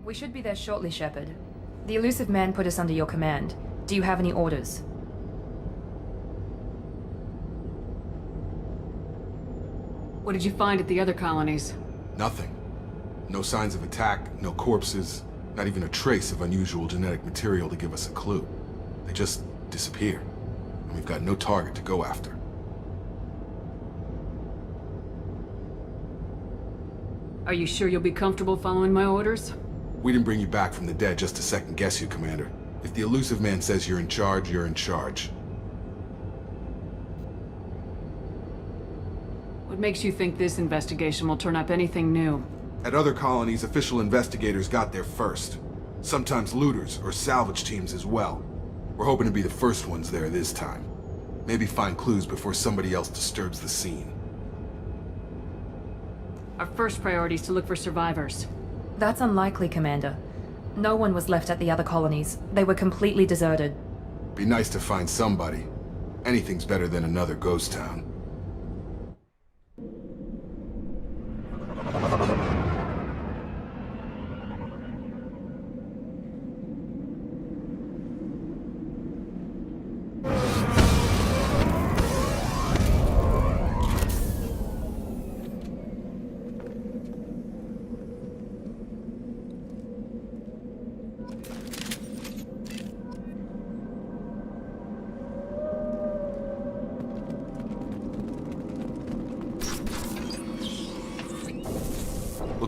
[SPEAKER 1] We should be there shortly, Shepard. The elusive man put us under your command. Do you have any orders?
[SPEAKER 11] What did you find at the other colonies?
[SPEAKER 9] Nothing. No signs of attack, no corpses, not even a trace of unusual genetic material to give us a clue. They just disappear, and we've got no target to go after.
[SPEAKER 11] Are you sure you'll be comfortable following my orders?
[SPEAKER 9] We didn't bring you back from the dead just to second guess you, Commander. If the elusive man says you're in charge, you're in charge.
[SPEAKER 11] What makes you think this investigation will turn up anything new?
[SPEAKER 9] At other colonies, official investigators got there first. Sometimes looters or salvage teams as well. We're hoping to be the first ones there this time. Maybe find clues before somebody else disturbs the scene.
[SPEAKER 11] Our first priority is to look for survivors.
[SPEAKER 1] That's unlikely, Commander. No one was left at the other colonies. They were completely deserted.
[SPEAKER 9] Be nice to find somebody. Anything's better than another ghost town.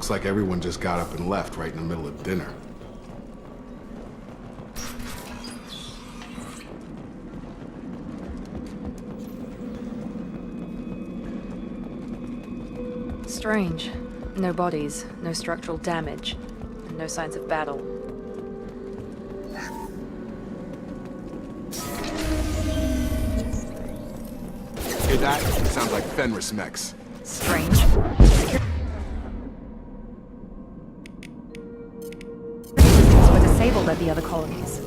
[SPEAKER 9] Looks like everyone just got up and left right in the middle of dinner.
[SPEAKER 1] Strange. No bodies, no structural damage, and no signs of battle.
[SPEAKER 9] Hear that? Sounds like Fenris mechs.
[SPEAKER 1] Strange. Were disabled at the other colonies.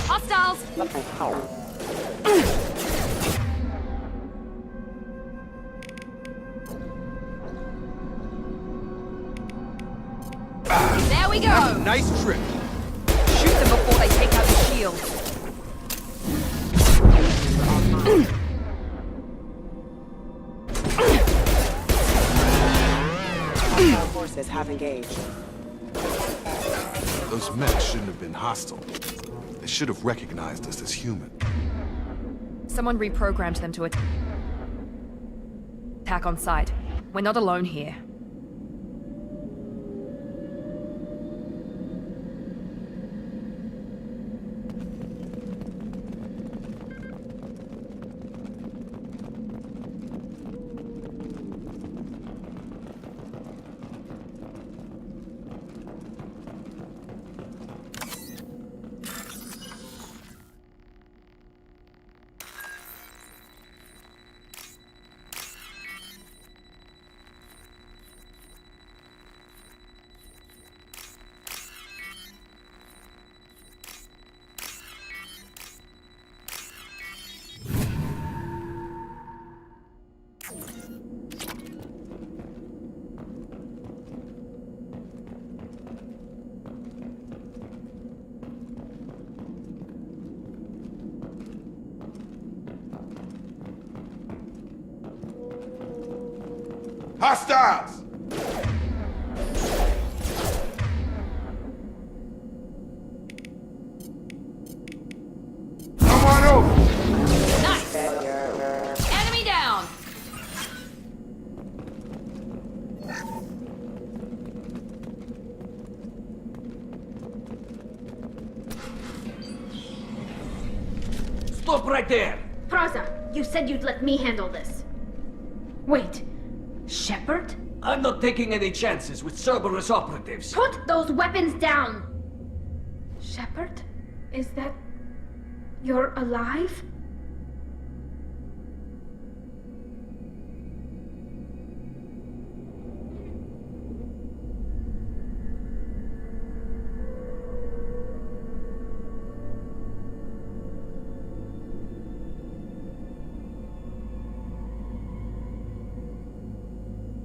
[SPEAKER 1] Hostiles! There we go!
[SPEAKER 9] Nice trip.
[SPEAKER 1] Shoot them before they take out the shield.
[SPEAKER 10] Hostile forces have engaged.
[SPEAKER 9] Those mechs shouldn't have been hostile. They should have recognized us as human.
[SPEAKER 1] Someone reprogrammed them to attack on sight. We're not alone here.
[SPEAKER 9] Hostiles! Come on over!
[SPEAKER 1] Nice! Enemy down!
[SPEAKER 13] Stop right there!
[SPEAKER 14] Praza, you said you'd let me handle this. Wait. Shepard?
[SPEAKER 13] I'm not taking any chances with Cerberus operatives.
[SPEAKER 14] Put those weapons down! Shepard? Is that... you're alive?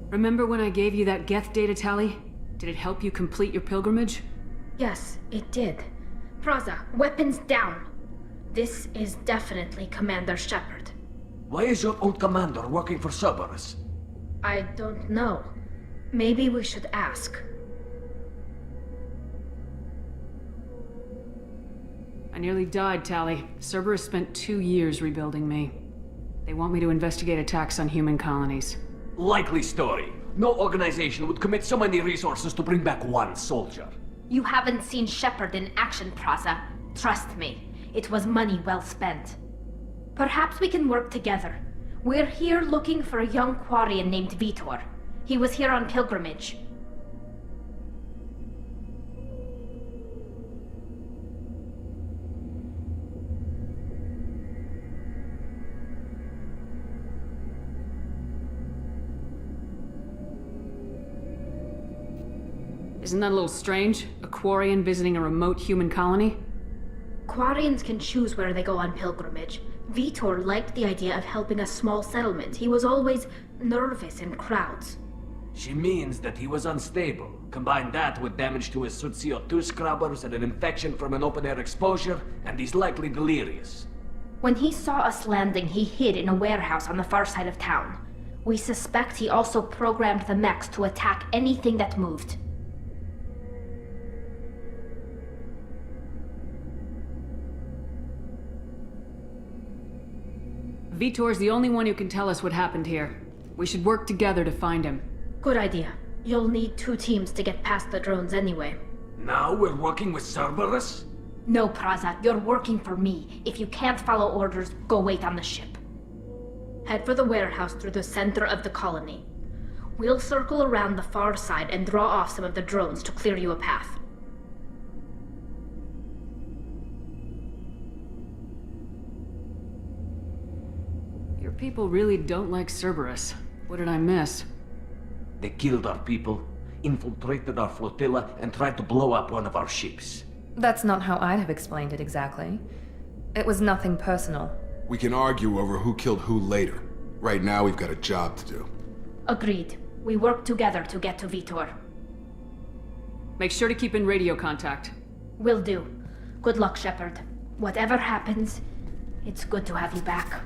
[SPEAKER 11] Remember when I gave you that Geth data tally? Did it help you complete your pilgrimage?
[SPEAKER 14] Yes, it did. Praza, weapons down. This is definitely Commander Shepard.
[SPEAKER 13] Why is your old commander working for Cerberus?
[SPEAKER 14] I don't know. Maybe we should ask.
[SPEAKER 11] I nearly died, Tally. Cerberus spent 2 years rebuilding me. They want me to investigate attacks on human colonies.
[SPEAKER 13] Likely story. No organization would commit so many resources to bring back one soldier.
[SPEAKER 14] You haven't seen Shepard in action, Praza. Trust me, it was money well spent. Perhaps we can work together. We're here looking for a young Quarian named Vitor. He was here on pilgrimage.
[SPEAKER 11] Isn't that a little strange? A Quarian visiting a remote human colony?
[SPEAKER 14] Quarians can choose where they go on pilgrimage. Vitor liked the idea of helping a small settlement. He was always nervous in crowds.
[SPEAKER 13] She means that he was unstable. Combine that with damage to his suit CO2 scrubbers and an infection from an open-air exposure, and he's likely delirious.
[SPEAKER 14] When he saw us landing, he hid in a warehouse on the far side of town. We suspect he also programmed the mechs to attack anything that moved.
[SPEAKER 11] Vitor's the only one who can tell us what happened here. We should work together to find him.
[SPEAKER 14] Good idea. You'll need 2 teams to get past the drones anyway.
[SPEAKER 13] Now we're working with Cerberus?
[SPEAKER 14] No, Praza, you're working for me. If you can't follow orders, go wait on the ship. Head for the warehouse through the center of the colony. We'll circle around the far side and draw off some of the drones to clear you a path.
[SPEAKER 11] Your people really don't like Cerberus. What did I miss?
[SPEAKER 13] They killed our people, infiltrated our flotilla, and tried to blow up one of our ships.
[SPEAKER 1] That's not how I'd have explained it exactly. It was nothing personal.
[SPEAKER 9] We can argue over who killed who later. Right now, we've got a job to do.
[SPEAKER 14] Agreed. We work together to get to Vitor.
[SPEAKER 11] Make sure to keep in radio contact.
[SPEAKER 14] Will do. Good luck, Shepard. Whatever happens, it's good to have you back.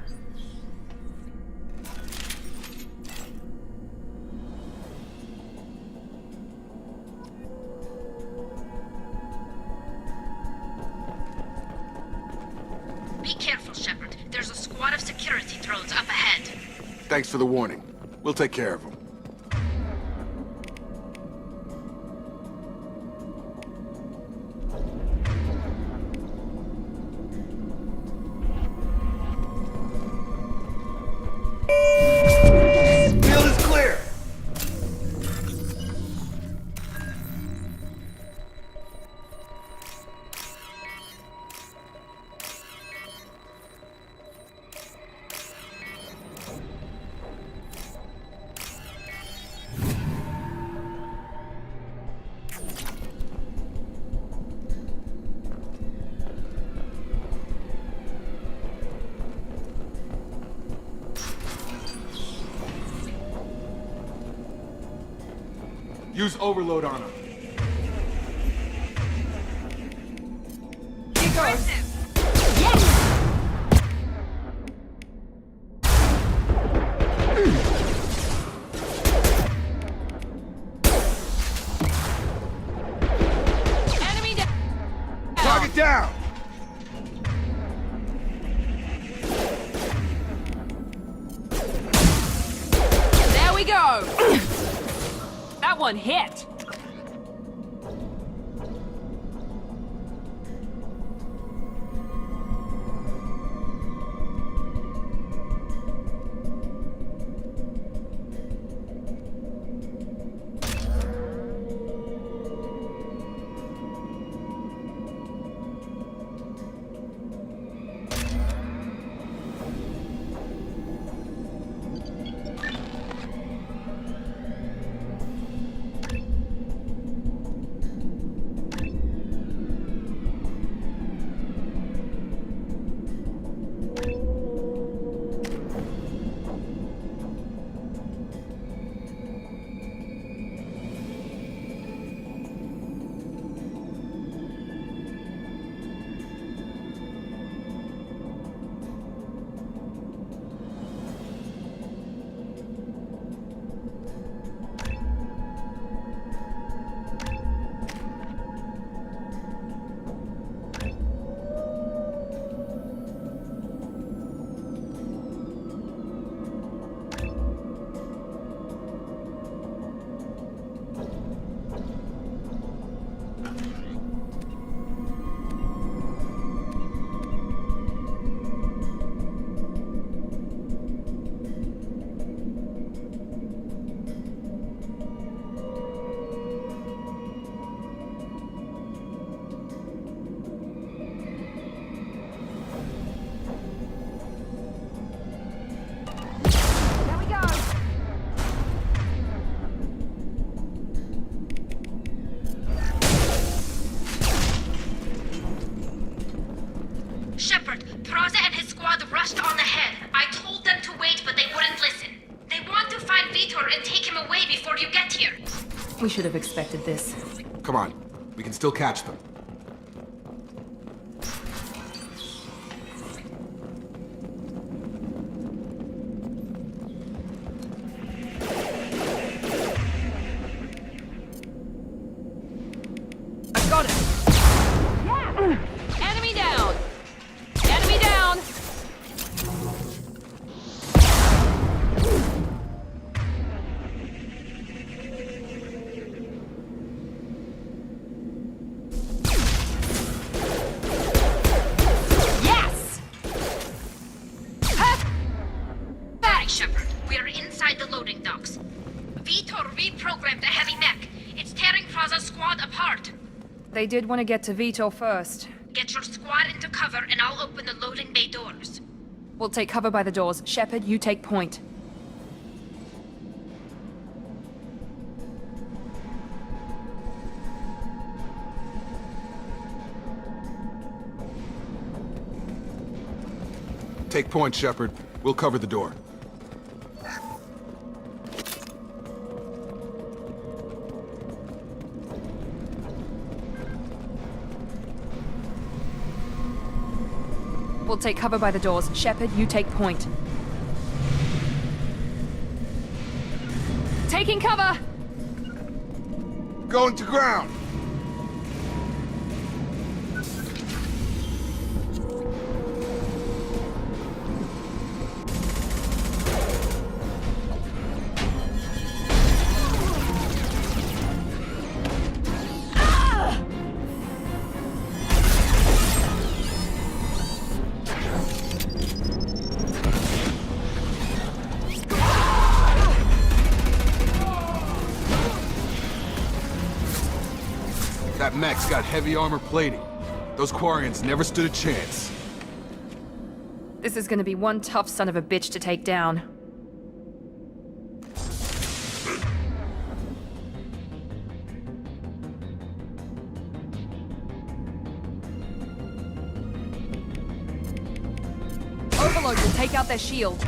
[SPEAKER 15] Be careful, Shepard. There's a squad of security drones up ahead.
[SPEAKER 9] Thanks for the warning. We'll take care of them.
[SPEAKER 16] Field is clear!
[SPEAKER 9] Use overload on him.
[SPEAKER 15] Enemy down!
[SPEAKER 9] Target down!
[SPEAKER 15] There we go! That one hit! Shepard, Praza and his squad rushed on ahead. I told them to wait, but they wouldn't listen. They want to find Vitor and take him away before you get here.
[SPEAKER 1] We should have expected this.
[SPEAKER 9] Come on. We can still catch them.
[SPEAKER 15] I got it! Yeah! Enemy down! Enemy down! Vitor reprogrammed the heavy mech. It's tearing Praza's squad apart.
[SPEAKER 1] They did want to get to Vitor first.
[SPEAKER 15] Get your squad into cover and I'll open the loading bay doors.
[SPEAKER 1] We'll take cover by the doors. Shepard, you take point.
[SPEAKER 9] Take point, Shepard. We'll cover the door.
[SPEAKER 1] We'll take cover by the doors. Shepard, you take point. Taking cover!
[SPEAKER 9] Going to ground! That mech's got heavy armor plating. Those Quarians never stood a chance.
[SPEAKER 1] This is gonna be one tough son of a bitch to take down. Overload will take out their shield.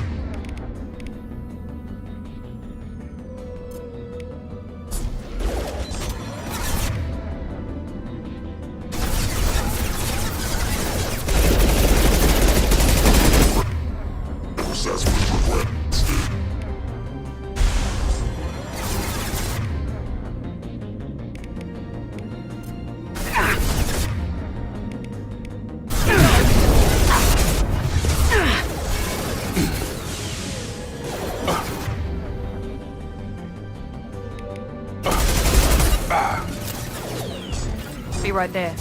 [SPEAKER 1] Be right there.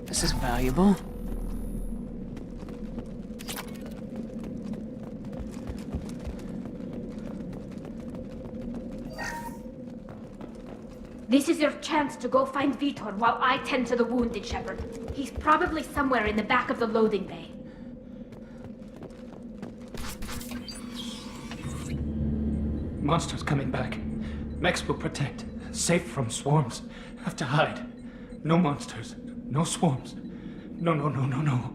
[SPEAKER 11] This is valuable.
[SPEAKER 14] This is your chance to go find Vitor while I tend to the wounded, Shepard. He's probably somewhere in the back of the loading bay.
[SPEAKER 13] Monsters coming back. Mechs will protect. Safe from swarms. Have to hide. No monsters. No swarms. No, no, no, no, no.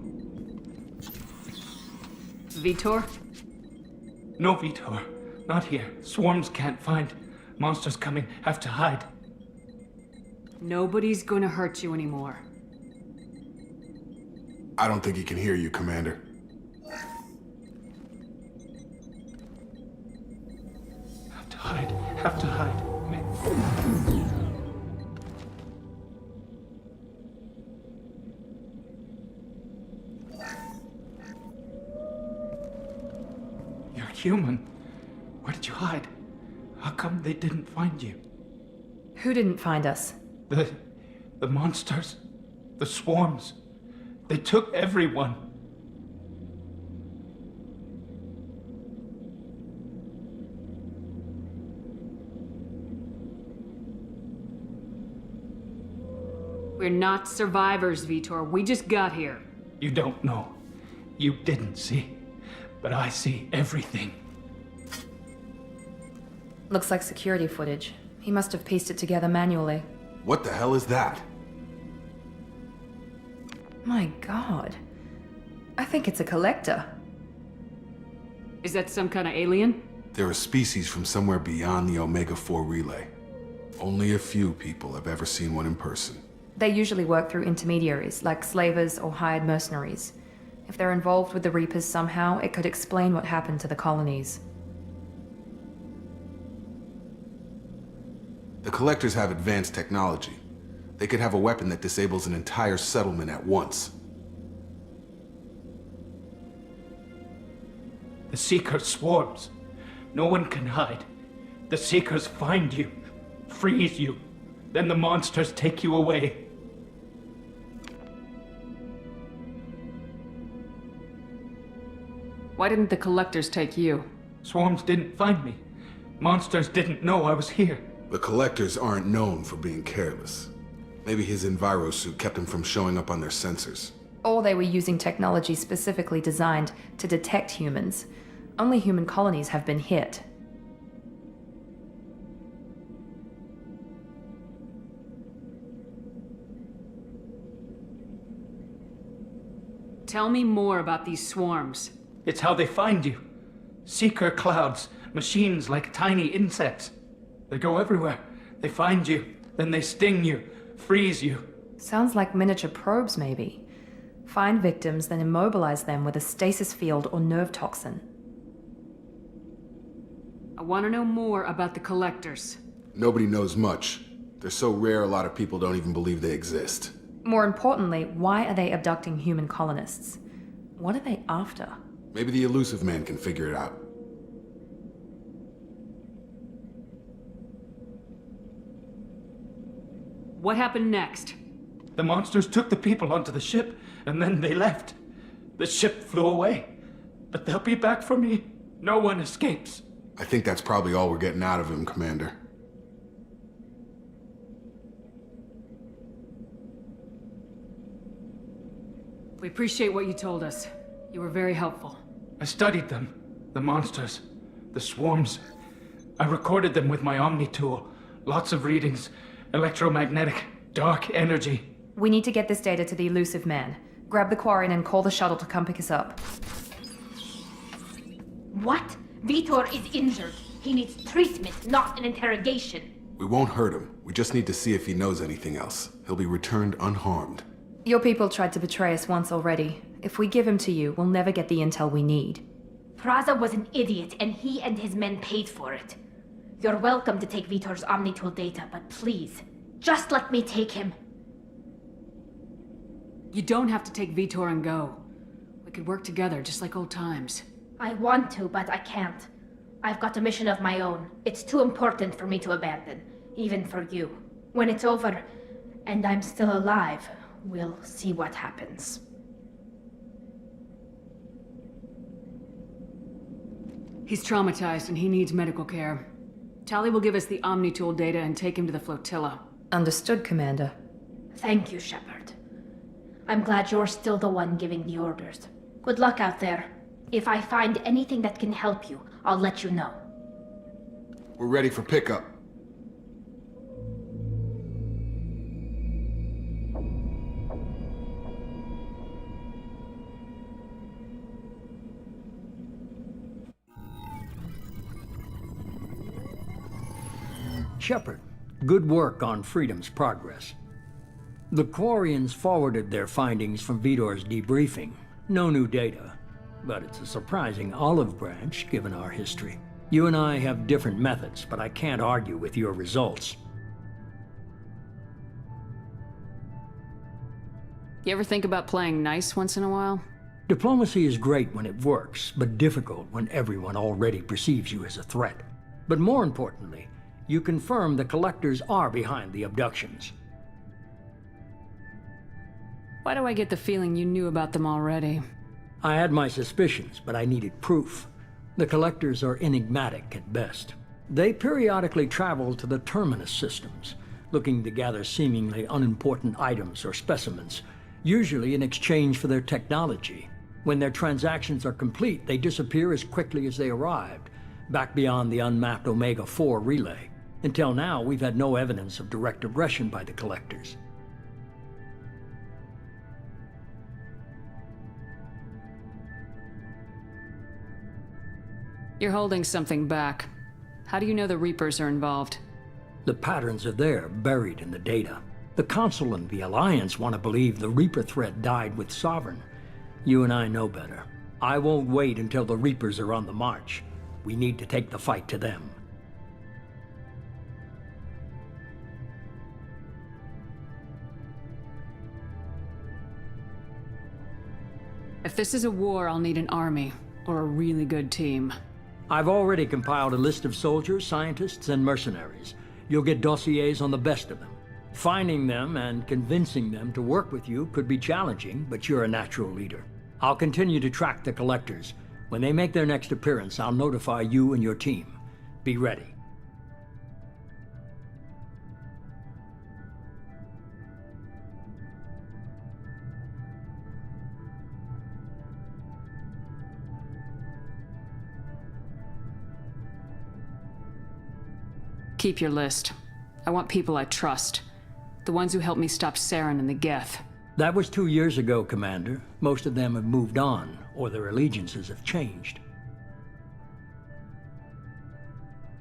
[SPEAKER 11] Vitor?
[SPEAKER 13] No Vitor. Not here. Swarms can't find. Monsters coming. Have to hide.
[SPEAKER 11] Nobody's gonna hurt you anymore.
[SPEAKER 9] I don't think he can hear you, Commander.
[SPEAKER 13] Have to hide. Have to hide. You're human. Where did you hide? How come they didn't find you?
[SPEAKER 1] Who didn't find us?
[SPEAKER 13] The monsters. The swarms. They took everyone.
[SPEAKER 11] We're not survivors, Vitor. We just got here.
[SPEAKER 13] You don't know. You didn't see. But I see everything.
[SPEAKER 1] Looks like security footage. He must have pieced it together manually.
[SPEAKER 9] What the hell is that?
[SPEAKER 1] My god. I think it's a collector.
[SPEAKER 11] Is that some kind of alien?
[SPEAKER 9] They're a species from somewhere beyond the Omega-4 relay. Only a few people have ever seen one in person.
[SPEAKER 1] They usually work through intermediaries, like slavers or hired mercenaries. If they're involved with the Reapers somehow, it could explain what happened to the colonies.
[SPEAKER 9] The Collectors have advanced technology. They could have a weapon that disables an entire settlement at once.
[SPEAKER 13] The Seeker swarms. No one can hide. The Seekers find you, freeze you, then the monsters take you away.
[SPEAKER 11] Why didn't the Collectors take you?
[SPEAKER 13] Swarms didn't find me. Monsters didn't know I was here.
[SPEAKER 9] The Collectors aren't known for being careless. Maybe his enviro suit kept him from showing up on their sensors.
[SPEAKER 1] Or they were using technology specifically designed to detect humans. Only human colonies have been hit.
[SPEAKER 11] Tell me more about these swarms.
[SPEAKER 13] It's how they find you. Seeker clouds, machines like tiny insects. They go everywhere. They find you, then they sting you, freeze you.
[SPEAKER 1] Sounds like miniature probes, maybe. Find victims, then immobilize them with a stasis field or nerve toxin.
[SPEAKER 11] I want to know more about the Collectors.
[SPEAKER 9] Nobody knows much. They're so rare, a lot of people don't even believe they exist.
[SPEAKER 1] More importantly, why are they abducting human colonists? What are they after?
[SPEAKER 9] Maybe the elusive man can figure it out.
[SPEAKER 11] What happened next?
[SPEAKER 13] The monsters took the people onto the ship, and then they left. The ship flew away. But they'll be back for me. No one escapes.
[SPEAKER 9] I think that's probably all we're getting out of him, Commander.
[SPEAKER 11] We appreciate what you told us. You were very helpful.
[SPEAKER 13] I studied them. The monsters. The swarms. I recorded them with my Omni tool. Lots of readings. Electromagnetic. Dark energy.
[SPEAKER 1] We need to get this data to the elusive man. Grab the Quarian and call the shuttle to come pick us up.
[SPEAKER 14] What? Vitor is injured. He needs treatment, not an interrogation.
[SPEAKER 9] We won't hurt him. We just need to see if he knows anything else. He'll be returned unharmed.
[SPEAKER 1] Your people tried to betray us once already. If we give him to you, we'll never get the intel we need.
[SPEAKER 14] Praza was an idiot, and he and his men paid for it. You're welcome to take Vitor's Omnitool data, but please, just let me take him.
[SPEAKER 11] You don't have to take Vitor and go. We could work together, just like old times.
[SPEAKER 14] I want to, but I can't. I've got a mission of my own. It's too important for me to abandon, even for you. When it's over, and I'm still alive, we'll see what happens.
[SPEAKER 11] He's traumatized and he needs medical care. Tali will give us the Omnitool data and take him to the flotilla.
[SPEAKER 1] Understood, Commander.
[SPEAKER 14] Thank you, Shepard. I'm glad you're still the one giving the orders. Good luck out there. If I find anything that can help you, I'll let you know.
[SPEAKER 9] We're ready for pickup.
[SPEAKER 2] Shepard, good work on Freedom's progress. The Quarians forwarded their findings from Vitor's debriefing. No new data, but it's a surprising olive branch given our history. You and I have different methods, but I can't argue with your results.
[SPEAKER 11] You ever think about playing nice once in a while?
[SPEAKER 2] Diplomacy is great when it works, but difficult when everyone already perceives you as a threat. But more importantly, you confirm the Collectors are behind the abductions.
[SPEAKER 11] Why do I get the feeling you knew about them already?
[SPEAKER 2] I had my suspicions, but I needed proof. The Collectors are enigmatic at best. They periodically travel to the Terminus systems, looking to gather seemingly unimportant items or specimens, usually in exchange for their technology. When their transactions are complete, they disappear as quickly as they arrived, back beyond the unmapped Omega-4 relay. Until now, we've had no evidence of direct aggression by the Collectors.
[SPEAKER 11] You're holding something back. How do you know the Reapers are involved?
[SPEAKER 2] The patterns are there, buried in the data. The Council and the Alliance want to believe the Reaper threat died with Sovereign. You and I know better. I won't wait until the Reapers are on the march. We need to take the fight to them.
[SPEAKER 11] If this is a war, I'll need an army, or a really good team.
[SPEAKER 2] I've already compiled a list of soldiers, scientists, and mercenaries. You'll get dossiers on the best of them. Finding them and convincing them to work with you could be challenging, but you're a natural leader. I'll continue to track the collectors. When they make their next appearance, I'll notify you and your team. Be ready.
[SPEAKER 11] Keep your list. I want people I trust. The ones who helped me stop Saren and the Geth.
[SPEAKER 2] That was 2 years ago, Commander. Most of them have moved on, or their allegiances have changed.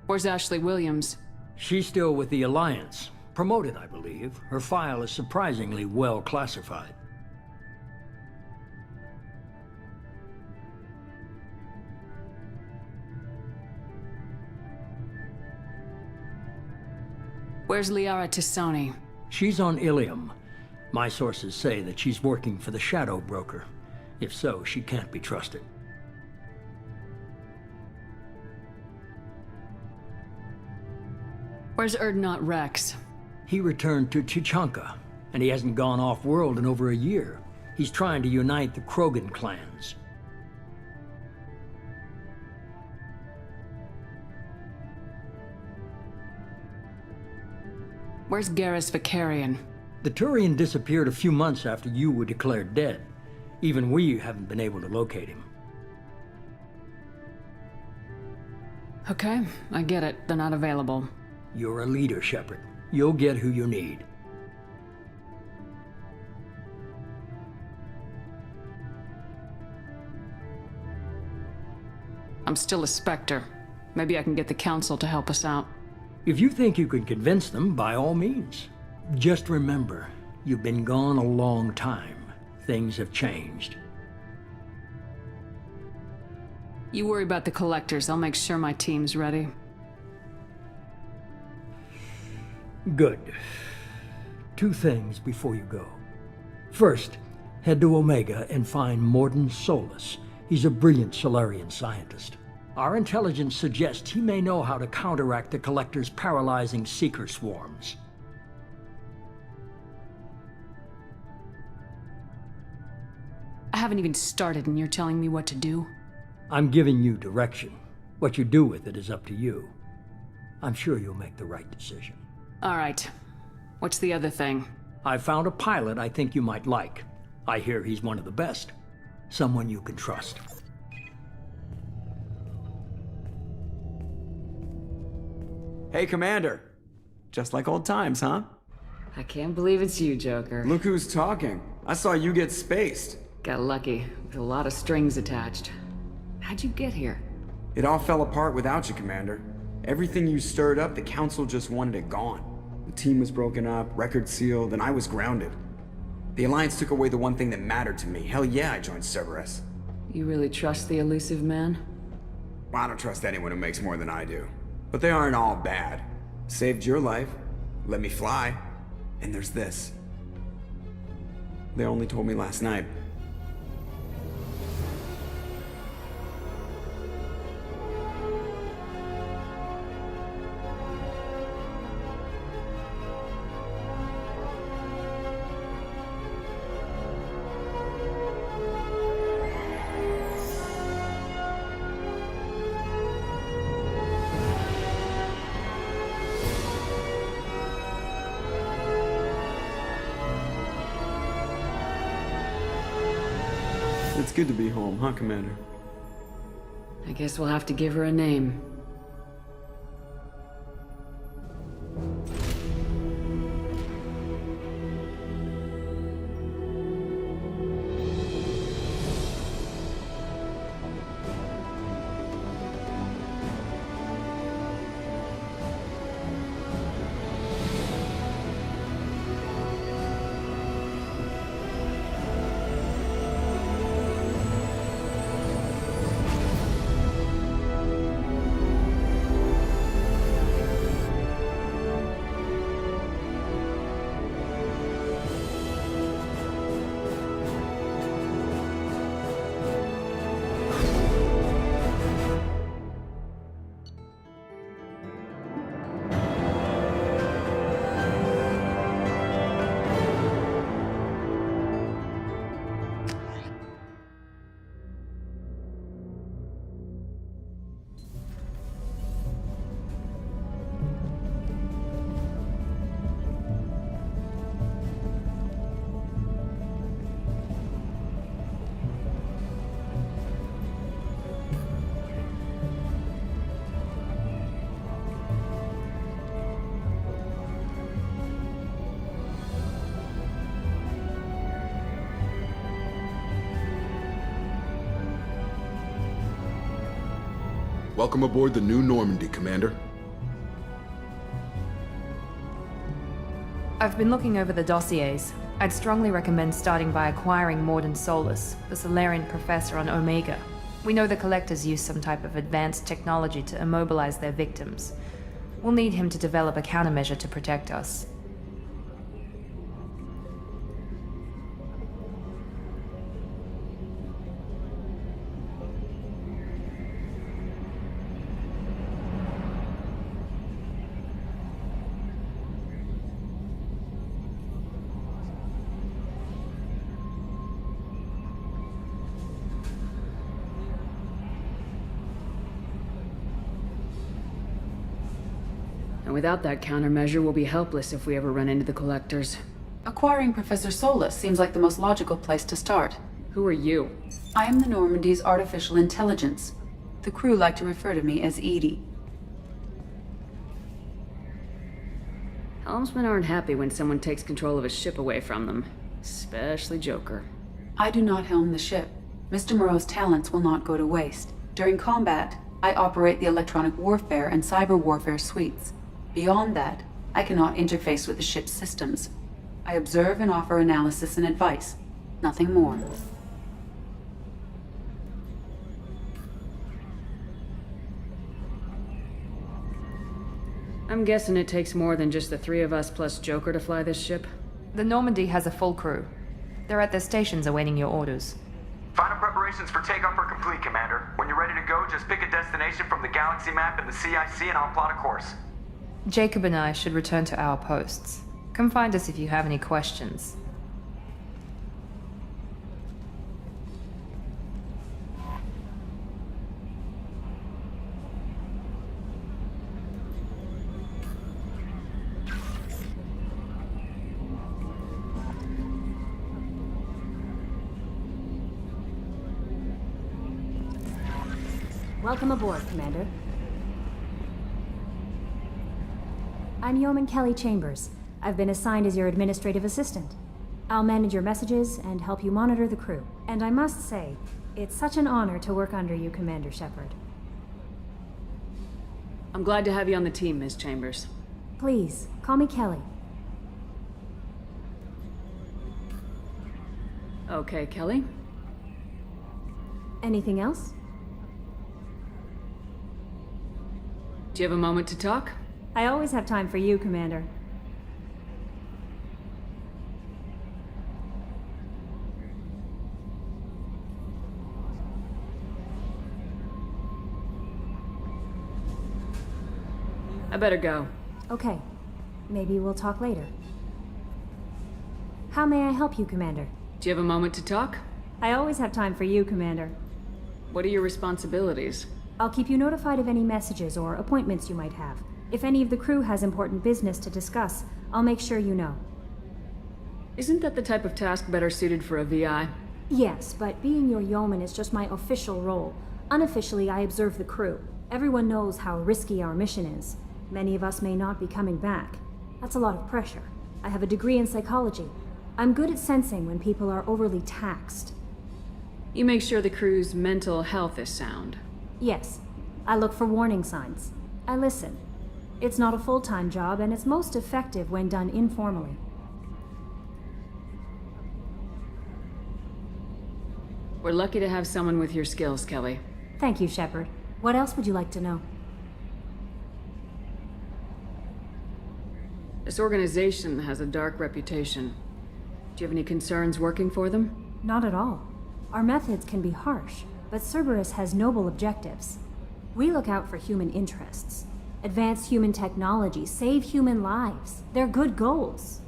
[SPEAKER 11] Where's Ashley Williams?
[SPEAKER 2] She's still with the Alliance. Promoted, I believe. Her file is surprisingly well classified.
[SPEAKER 11] Where's Liara Tisoni?
[SPEAKER 2] She's on Ilium. My sources say that she's working for the Shadow Broker. If so, she can't be trusted.
[SPEAKER 11] Where's Erdnot Rex?
[SPEAKER 2] He returned to Chichanka, and he hasn't gone off-world in over a year. He's trying to unite the Krogan clans.
[SPEAKER 11] Where's Garrus Vicarian?
[SPEAKER 2] The Turian disappeared a few months after you were declared dead. Even we haven't been able to locate him.
[SPEAKER 11] Okay, I get it. They're not available.
[SPEAKER 2] You're a leader, Shepard. You'll get who you need.
[SPEAKER 11] I'm still a Spectre. Maybe I can get the Council to help us out.
[SPEAKER 2] If you think you can convince them, by all means. Just remember, you've been gone a long time. Things have changed.
[SPEAKER 11] You worry about the collectors. I'll make sure my team's ready.
[SPEAKER 2] Good. 2 things before you go. First, head to Omega and find Mordin Solus. He's a brilliant Solarian scientist. Our intelligence suggests he may know how to counteract the Collector's paralyzing Seeker swarms.
[SPEAKER 11] I haven't even started and you're telling me what to do?
[SPEAKER 2] I'm giving you direction. What you do with it is up to you. I'm sure you'll make the right decision.
[SPEAKER 11] All right. What's the other thing?
[SPEAKER 2] I found a pilot I think you might like. I hear he's one of the best. Someone you can trust.
[SPEAKER 3] Hey, Commander. Just like old times, huh?
[SPEAKER 11] I can't believe it's you, Joker.
[SPEAKER 3] Look who's talking. I saw you get spaced.
[SPEAKER 11] Got lucky, with a lot of strings attached. How'd you get here?
[SPEAKER 3] It all fell apart without you, Commander. Everything you stirred up, the Council just wanted it gone. The team was broken up, record sealed, and I was grounded. The Alliance took away the one thing that mattered to me. Hell yeah, I joined Cerberus.
[SPEAKER 11] You really trust the elusive man?
[SPEAKER 3] Well, I don't trust anyone who makes more than I do. But they aren't all bad. Saved your life, let me fly, and there's this. They only told me last night. It's good to be home, huh, Commander?
[SPEAKER 11] I guess we'll have to give her a name.
[SPEAKER 9] Welcome aboard the new Normandy, Commander.
[SPEAKER 1] I've been looking over the dossiers. I'd strongly recommend starting by acquiring Morden Solus, the Solarian professor on Omega. We know the Collectors use some type of advanced technology to immobilize their victims. We'll need him to develop a countermeasure to protect us.
[SPEAKER 11] And without that countermeasure, we'll be helpless if we ever run into the Collectors.
[SPEAKER 5] Acquiring Professor Solus seems like the most logical place to start.
[SPEAKER 11] Who are you?
[SPEAKER 5] I am the Normandy's artificial intelligence. The crew like to refer to me as Edie.
[SPEAKER 11] Helmsmen aren't happy when someone takes control of a ship away from them. Especially Joker.
[SPEAKER 5] I do not helm the ship. Mr. Moreau's talents will not go to waste. During combat, I operate the electronic warfare and cyber warfare suites. Beyond that, I cannot interface with the ship's systems. I observe and offer analysis and advice. Nothing more.
[SPEAKER 11] I'm guessing it takes more than just the three of us plus Joker to fly this ship?
[SPEAKER 1] The Normandy has a full crew. They're at their stations awaiting your orders.
[SPEAKER 16] Final preparations for takeoff are complete, Commander. When you're ready to go, just pick a destination from the galaxy map and the CIC and I'll plot a course.
[SPEAKER 1] Jacob and I should return to our posts. Come find us if you have any questions.
[SPEAKER 17] Welcome aboard, Commander. I'm Yeoman Kelly Chambers. I've been assigned as your administrative assistant. I'll manage your messages and help you monitor the crew. And I must say, it's such an honor to work under you, Commander Shepard.
[SPEAKER 11] I'm glad to have you on the team, Ms. Chambers.
[SPEAKER 17] Please, call me Kelly.
[SPEAKER 11] Okay, Kelly.
[SPEAKER 17] Anything else?
[SPEAKER 11] Do you have a moment to talk?
[SPEAKER 17] I always have time for you, Commander.
[SPEAKER 11] I better go.
[SPEAKER 17] Okay. Maybe we'll talk later. How may I help you, Commander?
[SPEAKER 11] Do you have a moment to talk?
[SPEAKER 17] I always have time for you, Commander.
[SPEAKER 11] What are your responsibilities?
[SPEAKER 17] I'll keep you notified of any messages or appointments you might have. If any of the crew has important business to discuss, I'll make sure you know.
[SPEAKER 11] Isn't that the type of task better suited for a VI?
[SPEAKER 17] Yes, but being your yeoman is just my official role. Unofficially, I observe the crew. Everyone knows how risky our mission is. Many of us may not be coming back. That's a lot of pressure. I have a degree in psychology. I'm good at sensing when people are overly taxed.
[SPEAKER 11] You make sure the crew's mental health is sound.
[SPEAKER 17] Yes. I look for warning signs. I listen. It's not a full-time job, and it's most effective when done informally.
[SPEAKER 11] We're lucky to have someone with your skills, Kelly.
[SPEAKER 17] Thank you, Shepard. What else would you like to know?
[SPEAKER 11] This organization has a dark reputation. Do you have any concerns working for them?
[SPEAKER 17] Not at all. Our methods can be harsh, but Cerberus has noble objectives. We look out for human interests. Advance human technology, save human lives. They're good goals.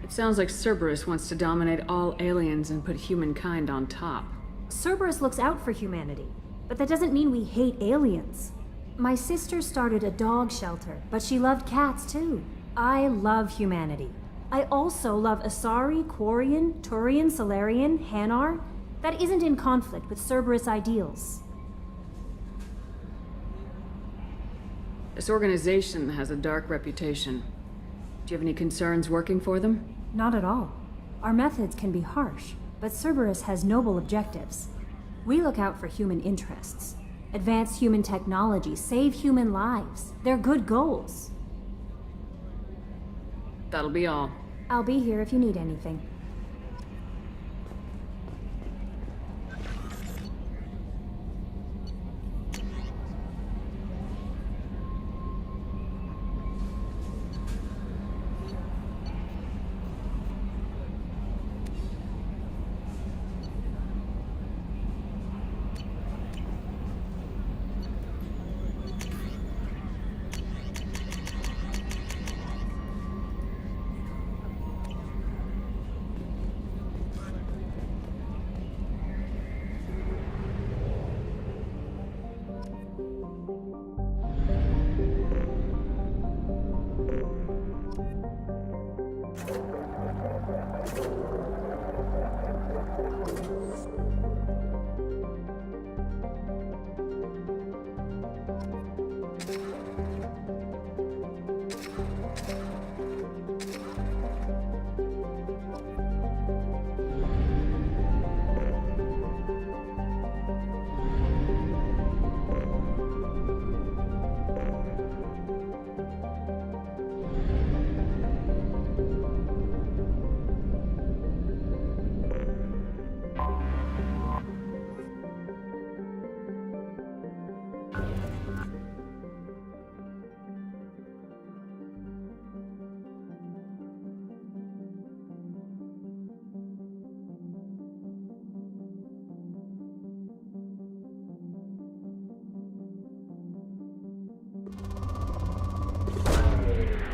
[SPEAKER 11] It sounds like Cerberus wants to dominate all aliens and put humankind on top.
[SPEAKER 17] Cerberus looks out for humanity, but that doesn't mean we hate aliens. My sister started a dog shelter, but she loved cats too. I love humanity. I also love Asari, Quarian, Turian, Solarian, Hanar. That isn't in conflict with Cerberus ideals.
[SPEAKER 11] This organization has a dark reputation. Do you have any concerns working for them?
[SPEAKER 17] Not at all. Our methods can be harsh, but Cerberus has noble objectives. We look out for human interests. Advance human technology, save human lives. They're good goals.
[SPEAKER 11] That'll be all.
[SPEAKER 17] I'll be here if you need anything.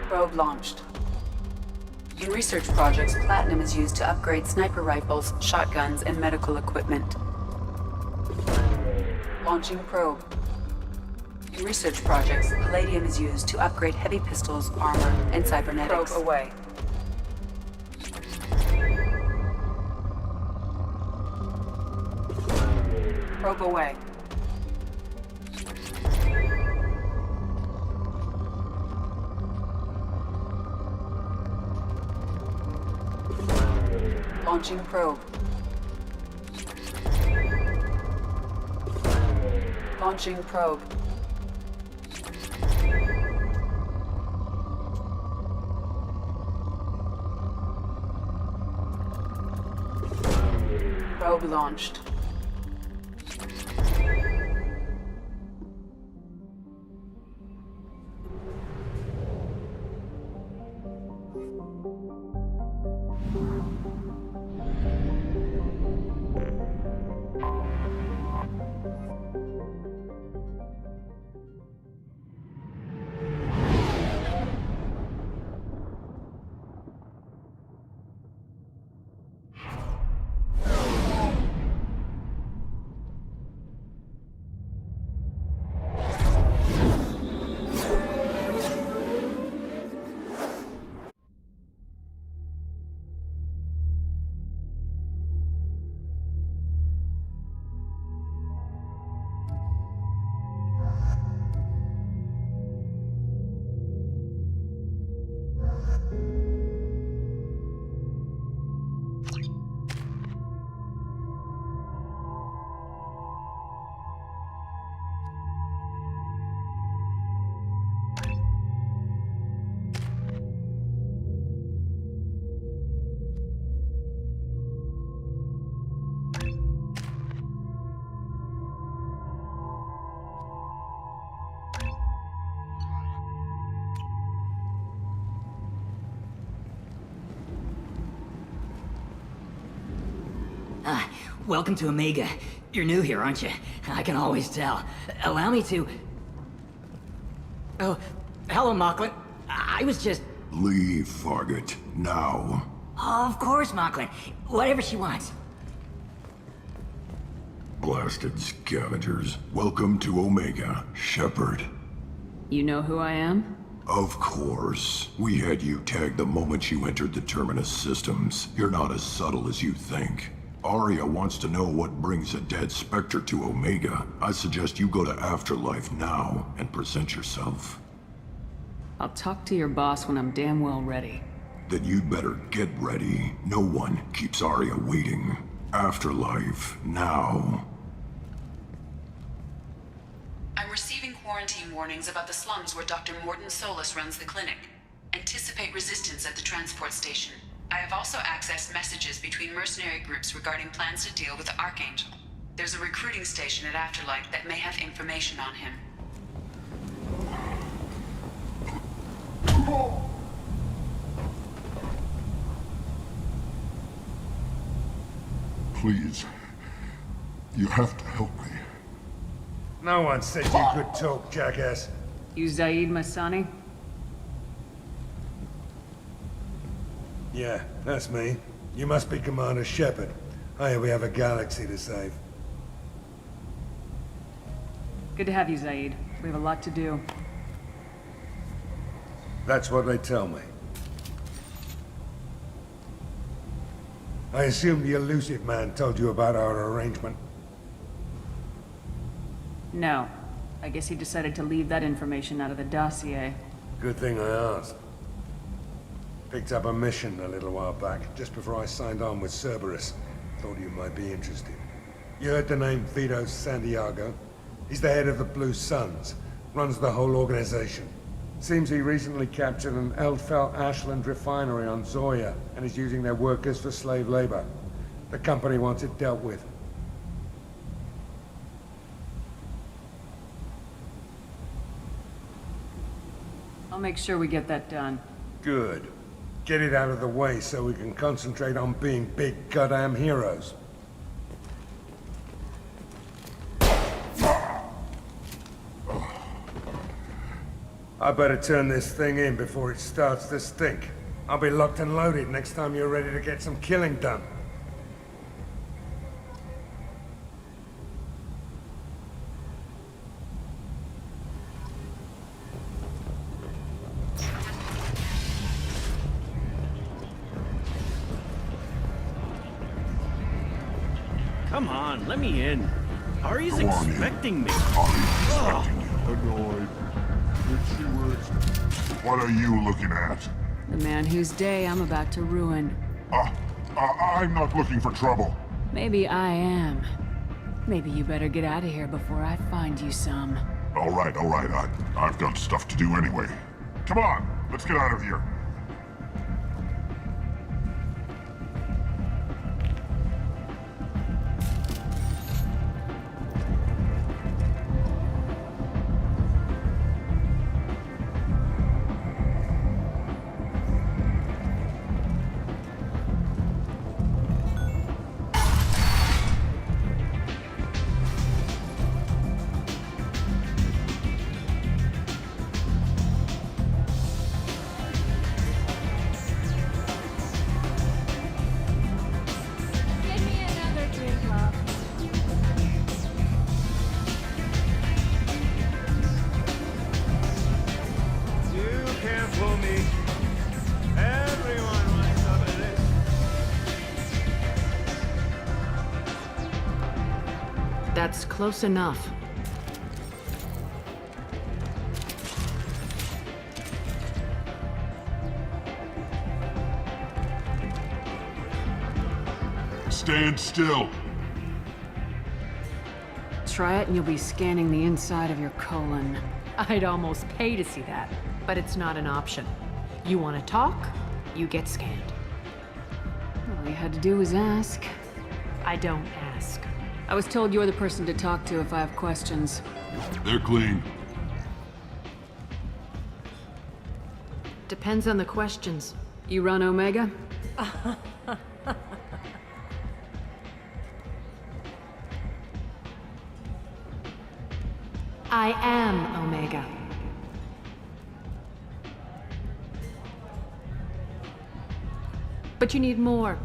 [SPEAKER 5] Probe launched. In research projects, platinum is used to upgrade sniper rifles, shotguns, and medical equipment. Launching probe. In research projects, palladium is used to upgrade heavy pistols, armor, and cybernetics. Probe away. Probe away. Launching probe. Launching probe. Probe launched.
[SPEAKER 18] Welcome to Omega. You're new here, aren't you? I can always tell. Allow me to... Oh, hello, Mocklin. I was just...
[SPEAKER 19] Leave, Fargate. Now.
[SPEAKER 18] Of course, Mocklin. Whatever she wants.
[SPEAKER 19] Blasted scavengers. Welcome to Omega, Shepard.
[SPEAKER 11] You know who I am?
[SPEAKER 19] Of course. We had you tagged the moment you entered the Terminus systems. You're not as subtle as you think. Arya wants to know what brings a dead Spectre to Omega. I suggest you go to Afterlife now and present yourself.
[SPEAKER 11] I'll talk to your boss when I'm damn well ready.
[SPEAKER 19] Then you'd better get ready. No one keeps Arya waiting. Afterlife now.
[SPEAKER 5] quarantine warnings about the slums where Dr. Morton Solus runs the clinic. Anticipate resistance at the transport station. I have also accessed messages between mercenary groups regarding plans to deal with the Archangel. There's a recruiting station at Afterlight that may have information on him.
[SPEAKER 19] Please. You have to help me.
[SPEAKER 20] No one said you could talk, jackass.
[SPEAKER 11] You Zaid Masani?
[SPEAKER 20] Yeah, that's me. You must be Commander Shepard. Hey, we have a galaxy to save.
[SPEAKER 11] Good to have you, Zaid. We have a lot to do.
[SPEAKER 20] That's what they tell me. I assume the elusive man told you about our arrangement.
[SPEAKER 11] No. I guess he decided to leave that information out of the dossier.
[SPEAKER 20] Good thing I asked. Picked up a mission a little while back, just before I signed on with Cerberus. Thought you might be interested. You heard the name Vito Santiago? He's the head of the Blue Suns, runs the whole organization. Seems he recently captured an Eldfell Ashland refinery on Zoya, and is using their workers for slave labor. The company wants it dealt with.
[SPEAKER 11] I'll make sure we get that done.
[SPEAKER 20] Good. Get it out of the way so we can concentrate on being big goddamn heroes. I better turn this thing in before it starts to stink. I'll be locked and loaded next time you're ready to get some killing done.
[SPEAKER 21] Come on, let me in. Ari's
[SPEAKER 19] Go on in.
[SPEAKER 21] expecting me.
[SPEAKER 19] Ari's expecting you. Annoyed. What are you looking at?
[SPEAKER 11] The man whose day I'm about to ruin.
[SPEAKER 19] I'm not looking for trouble.
[SPEAKER 11] Maybe I am. Maybe you better get out of here before I find you some.
[SPEAKER 19] All right. I've got stuff to do anyway. Come on, let's get out of here.
[SPEAKER 11] That's close enough.
[SPEAKER 19] Stand still.
[SPEAKER 11] Try it and you'll be scanning the inside of your colon.
[SPEAKER 1] I'd almost pay to see that, but it's not an option. You want to talk, you get scanned.
[SPEAKER 11] All you had to do was ask.
[SPEAKER 1] I don't ask.
[SPEAKER 11] I was told you're the person to talk to if I have questions.
[SPEAKER 19] They're clean.
[SPEAKER 1] Depends on the questions.
[SPEAKER 11] You run Omega?
[SPEAKER 1] I am Omega. But you need more.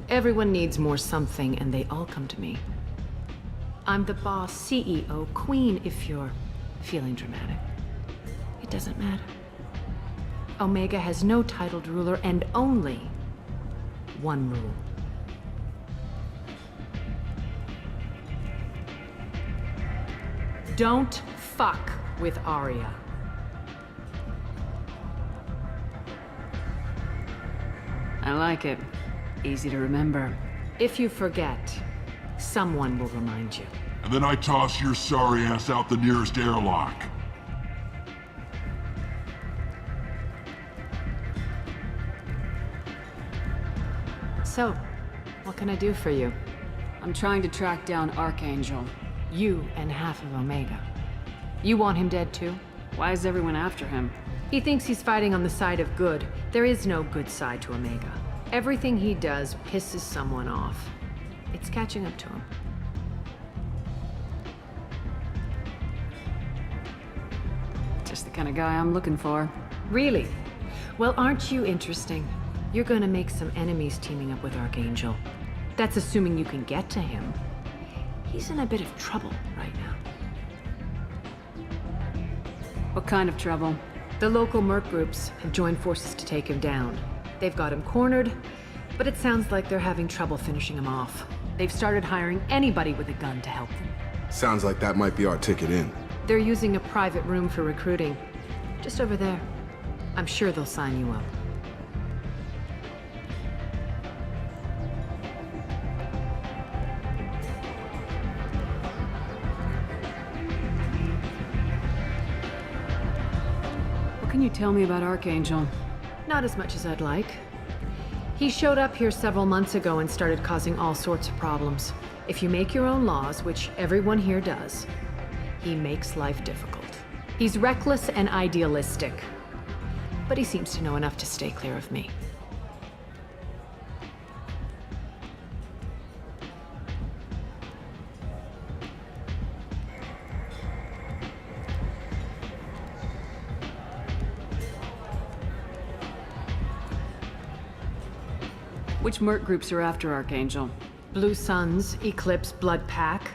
[SPEAKER 1] Everyone needs more something, and they all come to me. I'm the boss, CEO, queen, if you're feeling dramatic. It doesn't matter. Omega has no titled ruler and only one rule. Don't fuck with Arya.
[SPEAKER 11] I like it. Easy to remember.
[SPEAKER 1] If you forget, someone will remind you.
[SPEAKER 19] And then I toss your sorry ass out the nearest airlock.
[SPEAKER 11] So, what can I do for you? I'm trying to track down Archangel. You and half of Omega. You want him dead too? Why is everyone after him? He thinks he's fighting on the side of good. There is no good side to Omega. Everything he does pisses someone off. It's catching up to him. Just the kind of guy I'm looking for. Really? Well, aren't you interesting? You're gonna make some enemies teaming up with Archangel. That's assuming you can get to him. He's in a bit of trouble right now. What kind of trouble? The local merc groups have joined forces to take him down. They've got him cornered, but it sounds like they're having trouble finishing him off. They've started hiring anybody with a gun to help them.
[SPEAKER 9] Sounds like that might be our ticket in.
[SPEAKER 1] They're using a private room for recruiting. Just over there. I'm sure they'll sign you up.
[SPEAKER 11] What can you tell me about Archangel?
[SPEAKER 1] Not as much as I'd like. He showed up here several months ago and started causing all sorts of problems. If you make your own laws, which everyone here does, he makes life difficult. He's reckless and idealistic, but he seems to know enough to stay clear of me.
[SPEAKER 11] Which merc groups are after Archangel?
[SPEAKER 1] Blue Suns, Eclipse, Blood Pack.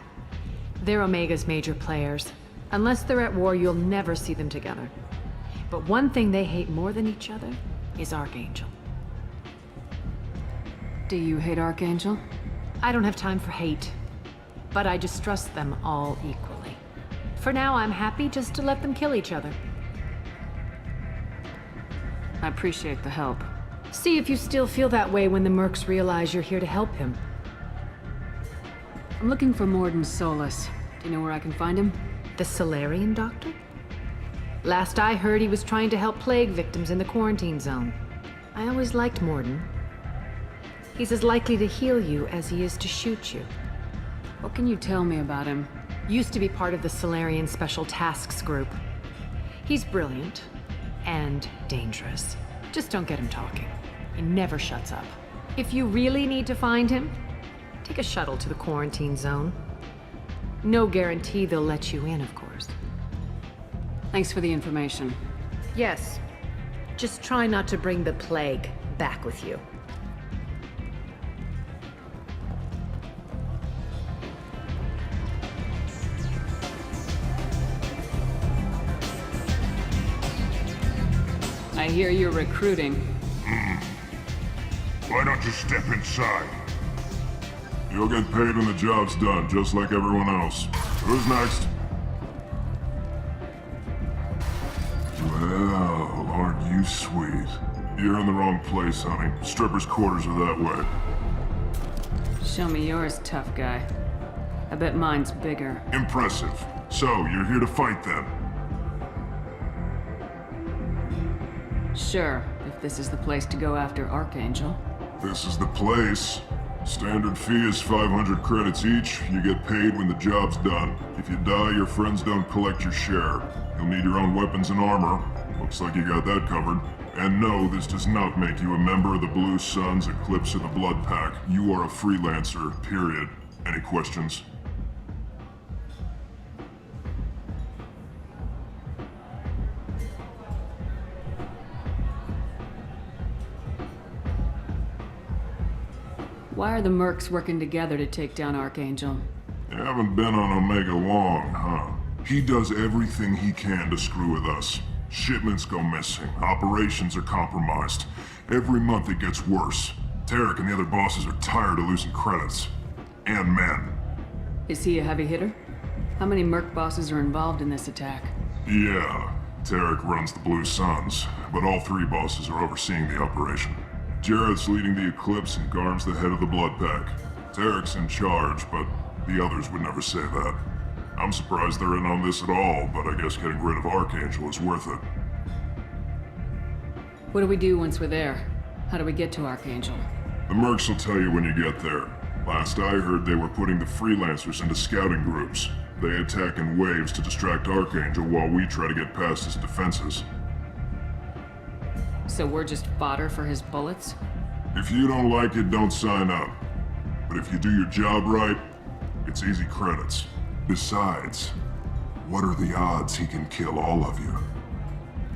[SPEAKER 1] They're Omega's major players. Unless they're at war, you'll never see them together. But one thing they hate more than each other is Archangel.
[SPEAKER 11] Do you hate Archangel?
[SPEAKER 1] I don't have time for hate, but I distrust them all equally. For now, I'm happy just to let them kill each other.
[SPEAKER 11] I appreciate the help.
[SPEAKER 1] See if you still feel that way when the mercs realize you're here to help him.
[SPEAKER 11] I'm looking for Morden Solus. Do you know where I can find him?
[SPEAKER 1] The Solarian doctor? Last I heard, he was trying to help plague victims in the quarantine zone. I always liked Morden. He's as likely to heal you as he is to shoot you.
[SPEAKER 11] What can you tell me about him?
[SPEAKER 1] Used to be part of the Solarian Special Tasks Group. He's brilliant and dangerous. Just don't get him talking. He never shuts up. If you really need to find him, take a shuttle to the quarantine zone. No guarantee they'll let you in, of course.
[SPEAKER 11] Thanks for the information.
[SPEAKER 1] Yes. Just try not to bring the plague back with you.
[SPEAKER 11] I hear you're recruiting.
[SPEAKER 19] Why don't you step inside? You'll get paid when the job's done, just like everyone else. Who's next? Well, aren't you sweet? You're in the wrong place, honey. Strippers' quarters are that way.
[SPEAKER 11] Show me yours, tough guy. I bet mine's bigger.
[SPEAKER 19] Impressive. So, you're here to fight then?
[SPEAKER 11] Sure, if this is the place to go after Archangel.
[SPEAKER 19] This is the place. Standard fee is 500 credits each. You get paid when the job's done. If you die, your friends don't collect your share. You'll need your own weapons and armor. Looks like you got that covered. And no, this does not make you a member of the Blue Suns, Eclipse, or the Blood Pack. You are a freelancer, period. Any questions?
[SPEAKER 11] Why are the mercs working together to take down Archangel?
[SPEAKER 19] You haven't been on Omega long, huh? He does everything he can to screw with us. Shipments go missing, operations are compromised. Every month it gets worse. Tarek and the other bosses are tired of losing credits. And men.
[SPEAKER 11] Is he a heavy hitter? How many merc bosses are involved in this attack?
[SPEAKER 19] Yeah, Tarek runs the Blue Suns, but all three bosses are overseeing the operation. Jared's leading the Eclipse and Garm's the head of the Blood Pack. Tarek's in charge, but the others would never say that. I'm surprised they're in on this at all, but I guess getting rid of Archangel is worth it.
[SPEAKER 11] What do we do once we're there? How do we get to Archangel?
[SPEAKER 4] The mercs will tell you when you get there. Last I heard, they were putting the freelancers into scouting groups. They attack in waves to distract Archangel while we try to get past his defenses.
[SPEAKER 11] So we're just fodder for his bullets?
[SPEAKER 4] If you don't like it, don't sign up. But if you do your job right, it's easy credits. Besides, what are the odds he can kill all of you?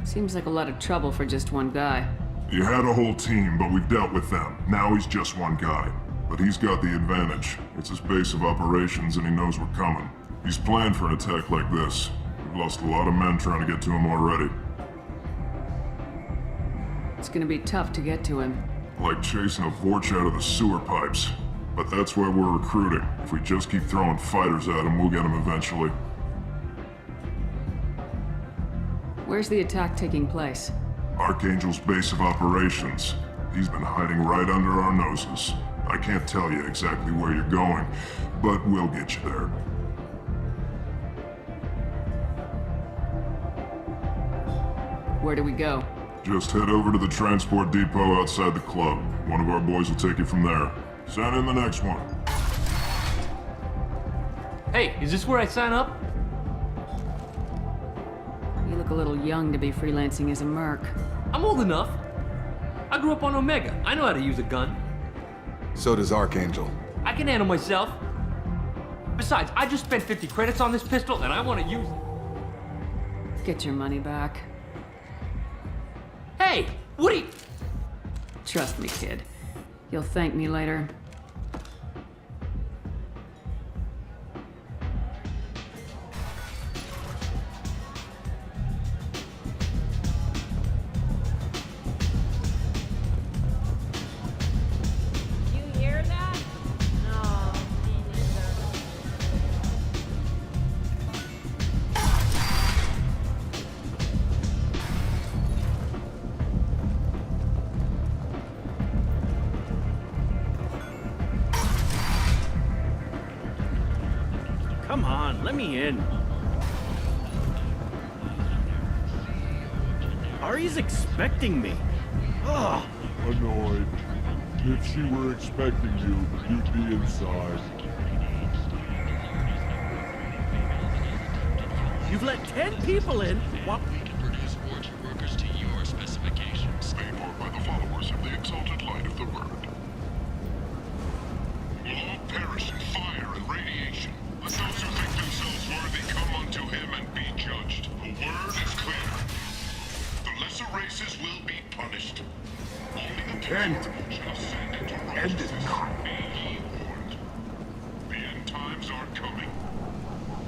[SPEAKER 11] Seems like a lot of trouble for just one guy.
[SPEAKER 4] You had a whole team, but we've dealt with them. Now he's just one guy. But he's got the advantage. It's his base of operations and he knows we're coming. He's planned for an attack like this. We've lost a lot of men trying to get to him already.
[SPEAKER 11] It's gonna be tough to get to him.
[SPEAKER 4] Like chasing a Vorch out of the sewer pipes. But that's why we're recruiting. If we just keep throwing fighters at him, we'll get him eventually.
[SPEAKER 11] Where's the attack taking place?
[SPEAKER 4] Archangel's base of operations. He's been hiding right under our noses. I can't tell you exactly where you're going, but we'll get you there.
[SPEAKER 11] Where do we go?
[SPEAKER 4] Just head over to the transport depot outside the club. One of our boys will take you from there. Send in the next one.
[SPEAKER 21] Hey, is this where I sign up?
[SPEAKER 11] You look a little young to be freelancing as a merc.
[SPEAKER 21] I'm old enough. I grew up on Omega. I know how to use a gun.
[SPEAKER 9] So does Archangel.
[SPEAKER 21] I can handle myself. Besides, I just spent 50 credits on this pistol and I want to use it.
[SPEAKER 11] Get your money back.
[SPEAKER 21] Hey, what are you...
[SPEAKER 11] Trust me, kid. You'll thank me later.
[SPEAKER 21] Come on, let me in. Ari's expecting me. Ugh.
[SPEAKER 22] Annoyed. If she were expecting you, you'd be inside.
[SPEAKER 21] You've let 10 people in. What?
[SPEAKER 4] We can produce Vorch workers to your specifications. Paid for by the followers of the exalted light of the word. Will all perish in fire and radiation. Let those who think themselves worthy come unto him and be judged. The word is clear. The lesser races will be punished. Only the pure shall ascend into righteousness. Be ye warned. The end times are coming,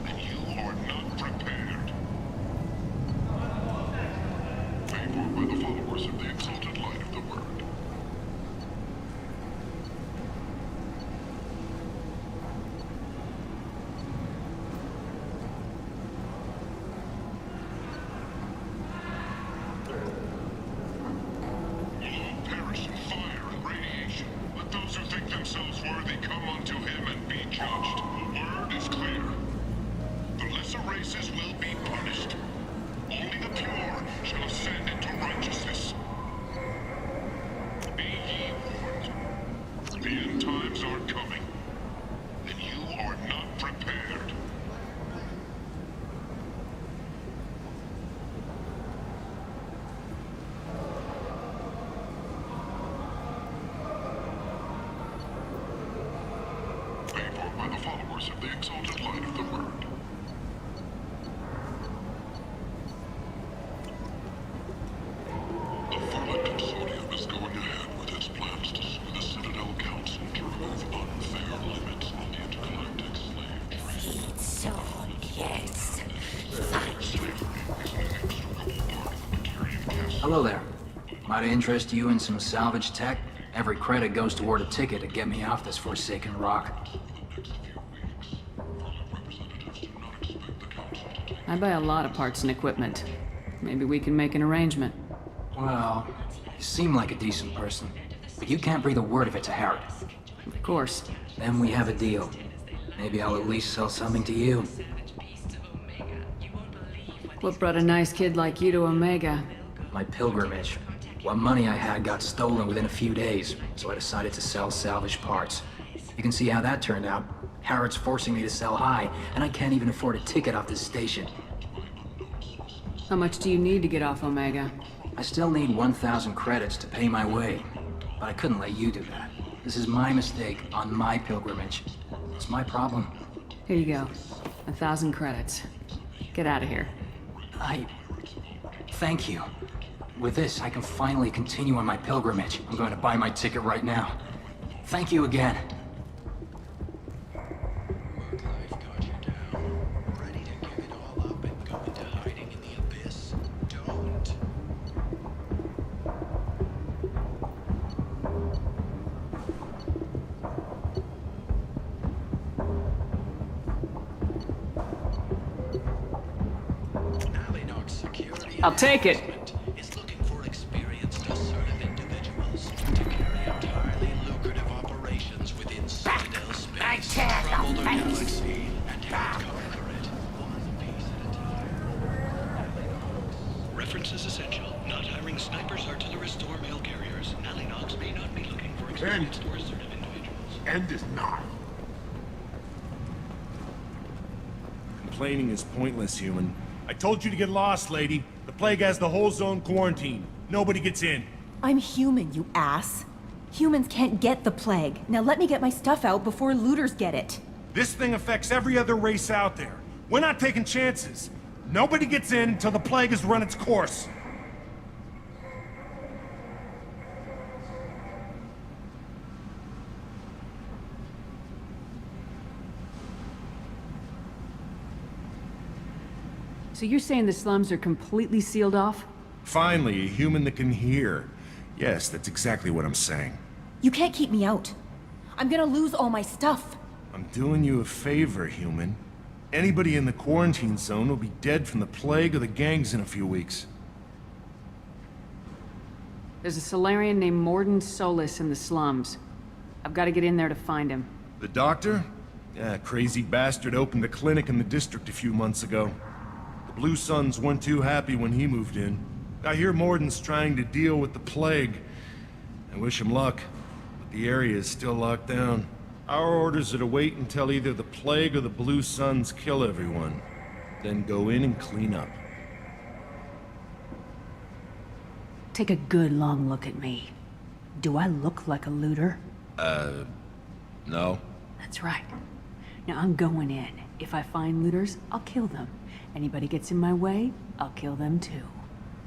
[SPEAKER 4] and you are not prepared. Paid for by the followers of the exalted light of the word. By the followers of the exalted light of the word. The Fallen Consortium is going ahead with its plans to sue the Citadel Council to remove unfair limits on the intergalactic slave trade.
[SPEAKER 23] So, yes.
[SPEAKER 24] Hello there. Might interest you in some salvage tech? Every credit goes toward a ticket to get me off this forsaken rock.
[SPEAKER 11] I buy a lot of parts and equipment. Maybe we can make an arrangement.
[SPEAKER 24] Well, you seem like a decent person, but you can't breathe a word of it to Harry.
[SPEAKER 11] Of course.
[SPEAKER 24] Then we have a deal. Maybe I'll at least sell something to you.
[SPEAKER 11] What brought a nice kid like you to Omega?
[SPEAKER 24] My pilgrimage. What money I had got stolen within a few days, so I decided to sell salvage parts. You can see how that turned out. Harrod's forcing me to sell high, and I can't even afford a ticket off this station.
[SPEAKER 11] How much do you need to get off Omega?
[SPEAKER 24] I still need 1,000 credits to pay my way, but I couldn't let you do that. This is my mistake on my pilgrimage. It's my problem.
[SPEAKER 11] Here you go. 1,000 credits. Get out of here.
[SPEAKER 24] Thank you. With this, I can finally continue on my pilgrimage. I'm going to buy my ticket right now. Thank you again.
[SPEAKER 11] I'll take it.
[SPEAKER 6] Reference is essential. Not hiring snipers, artillerists, or mail carriers. Alleynogs may not be looking for experienced or assertive individuals.
[SPEAKER 19] End is not.
[SPEAKER 7] Complaining is pointless, human. I told you to get lost, lady. The plague has the whole zone quarantined. Nobody gets in.
[SPEAKER 8] I'm human, you ass. Humans can't get the plague. Now let me get my stuff out before looters get it.
[SPEAKER 7] This thing affects every other race out there. We're not taking chances. Nobody gets in until the plague has run its course.
[SPEAKER 11] So you're saying the slums are completely sealed off?
[SPEAKER 7] Finally, a human that can hear. Yes, that's exactly what I'm saying.
[SPEAKER 8] You can't keep me out. I'm gonna lose all my stuff.
[SPEAKER 7] I'm doing you a favor, human. Anybody in the quarantine zone will be dead from the plague or the gangs in a few weeks.
[SPEAKER 11] There's a Solarian named Morden Solis in the slums. I've got to get in there to find him.
[SPEAKER 7] The doctor? Yeah, crazy bastard opened a clinic in the district a few months ago. The Blue Suns weren't too happy when he moved in. I hear Morden's trying to deal with the plague. I wish him luck, but the area is still locked down. Our orders are to wait until either the plague or the Blue Suns kill everyone. Then go in and clean up.
[SPEAKER 11] Take a good long look at me. Do I look like a looter?
[SPEAKER 7] No.
[SPEAKER 11] That's right. Now I'm going in. If I find looters, I'll kill them. Anybody gets in my way, I'll kill them too.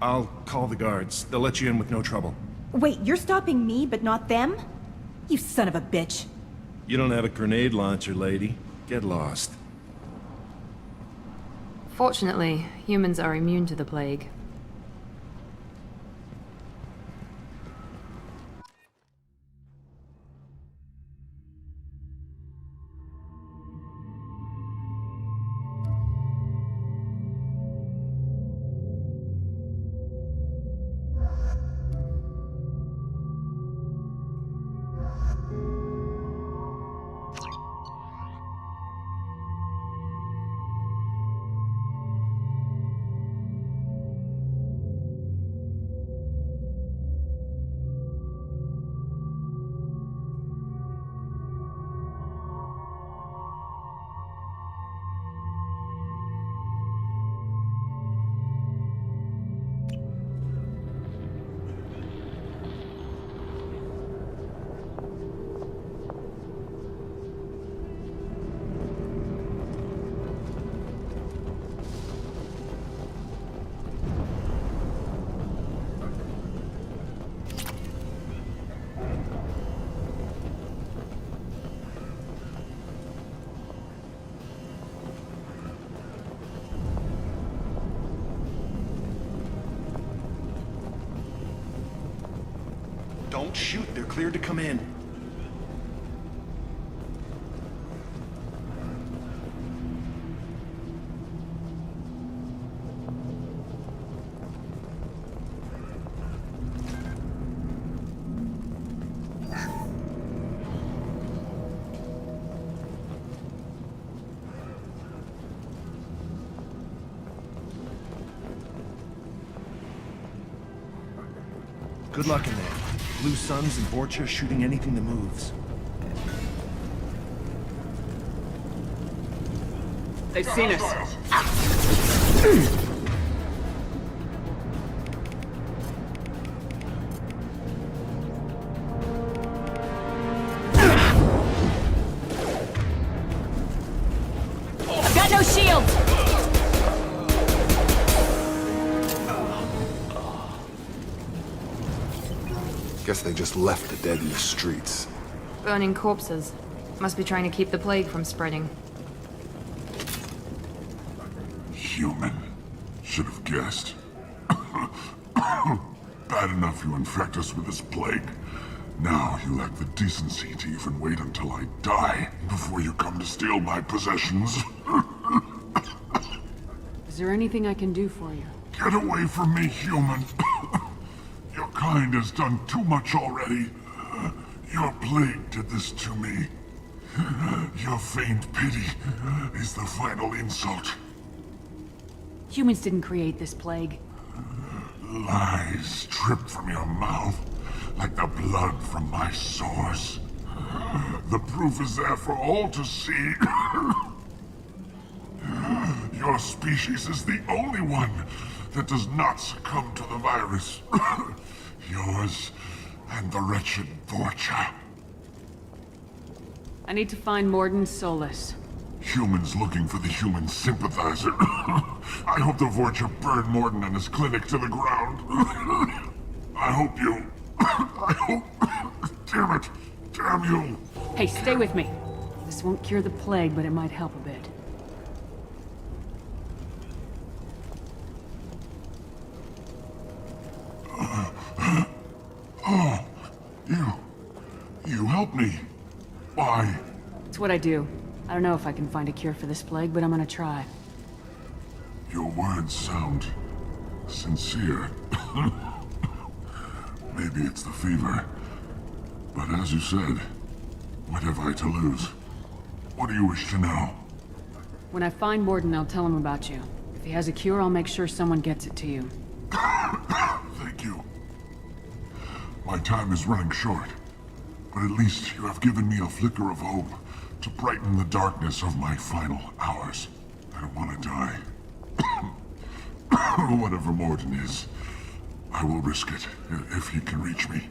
[SPEAKER 7] I'll call the guards. They'll let you in with no trouble.
[SPEAKER 8] Wait, you're stopping me, but not them? You son of a bitch.
[SPEAKER 7] You don't have a grenade launcher, lady. Get lost.
[SPEAKER 1] Fortunately, humans are immune to the plague.
[SPEAKER 7] Don't shoot. They're cleared to come in. Good luck in there. Blue Suns and Vorcha shooting anything that moves.
[SPEAKER 11] They've seen us.
[SPEAKER 8] I've got no shield!
[SPEAKER 9] Guess they just left the dead in the streets.
[SPEAKER 1] Burning corpses. Must be trying to keep the plague from spreading.
[SPEAKER 19] Human. Should have guessed. Bad enough you infect us with this plague. Now you lack the decency to even wait until I die before you come to steal my possessions.
[SPEAKER 11] Is there anything I can do for you?
[SPEAKER 19] Get away from me, human. Your kind has done too much already. Your plague did this to me. Your feigned pity is the final insult.
[SPEAKER 11] Humans didn't create this plague.
[SPEAKER 19] Lies drip from your mouth like the blood from my sores. The proof is there for all to see. Your species is the only one that does not succumb to the virus. Yours and the wretched Vorcha.
[SPEAKER 11] I need to find Morden Solus.
[SPEAKER 19] Humans looking for the human sympathizer. I hope the Vorcha burned Morden and his clinic to the ground. I hope you... I hope... Damn it! Damn you!
[SPEAKER 11] Hey, stay with me. This won't cure the plague, but it might help a bit.
[SPEAKER 19] Oh, you helped me. Why?
[SPEAKER 11] It's what I do. I don't know if I can find a cure for this plague, but I'm gonna try.
[SPEAKER 19] Your words sound sincere. Maybe it's the fever. But as you said, what have I to lose? What do you wish to know?
[SPEAKER 11] When I find Morden, I'll tell him about you. If he has a cure, I'll make sure someone gets it to you.
[SPEAKER 19] Thank you. My time is running short, but at least you have given me a flicker of hope to brighten the darkness of my final hours. I don't want to die. Whatever Morden is, I will risk it if he can reach me.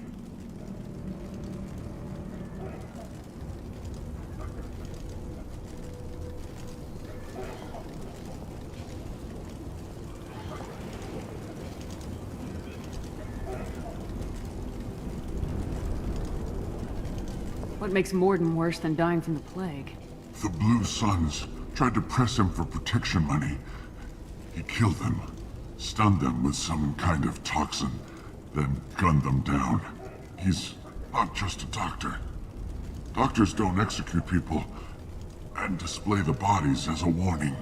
[SPEAKER 11] What makes Morden worse than dying from the plague?
[SPEAKER 19] The Blue Suns tried to press him for protection money. He killed them, stunned them with some kind of toxin, then gunned them down. He's not just a doctor. Doctors don't execute people and display the bodies as a warning.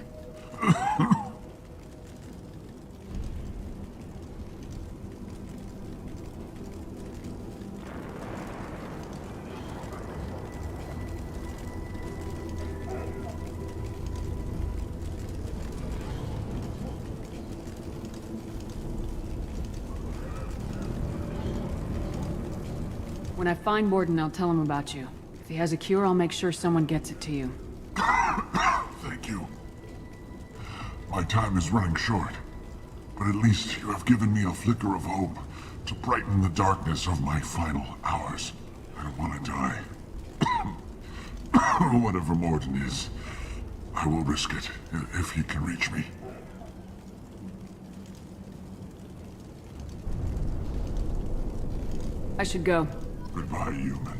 [SPEAKER 11] When I find Morden, I'll tell him about you. If he has a cure, I'll make sure someone gets it to you.
[SPEAKER 19] Thank you. My time is running short, but at least you have given me a flicker of hope to brighten the darkness of my final hours. I don't want to die. Whatever Morden is, I will risk it if he can reach me.
[SPEAKER 11] I should go.
[SPEAKER 19] Goodbye, human.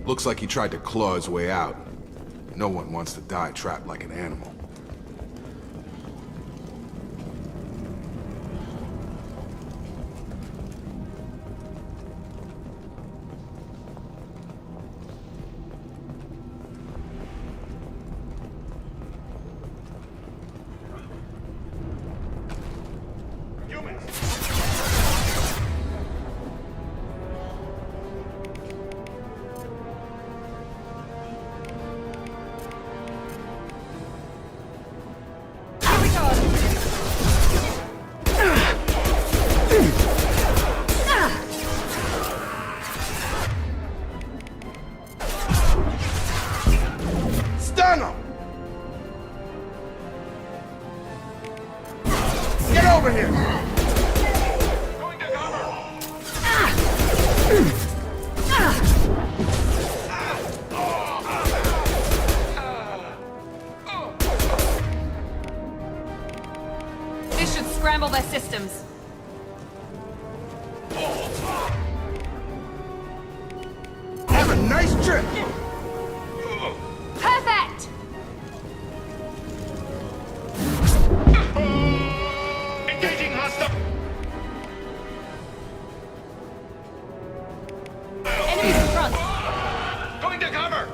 [SPEAKER 9] Looks like he tried to claw his way out. No one wants to die trapped like an animal. Stun him! Get over here!
[SPEAKER 4] Going to cover!
[SPEAKER 1] This should scramble their systems.
[SPEAKER 9] Have a nice trip!
[SPEAKER 1] Perfect!
[SPEAKER 4] Engaging hostile!
[SPEAKER 1] Enemies in front!
[SPEAKER 4] Going to cover!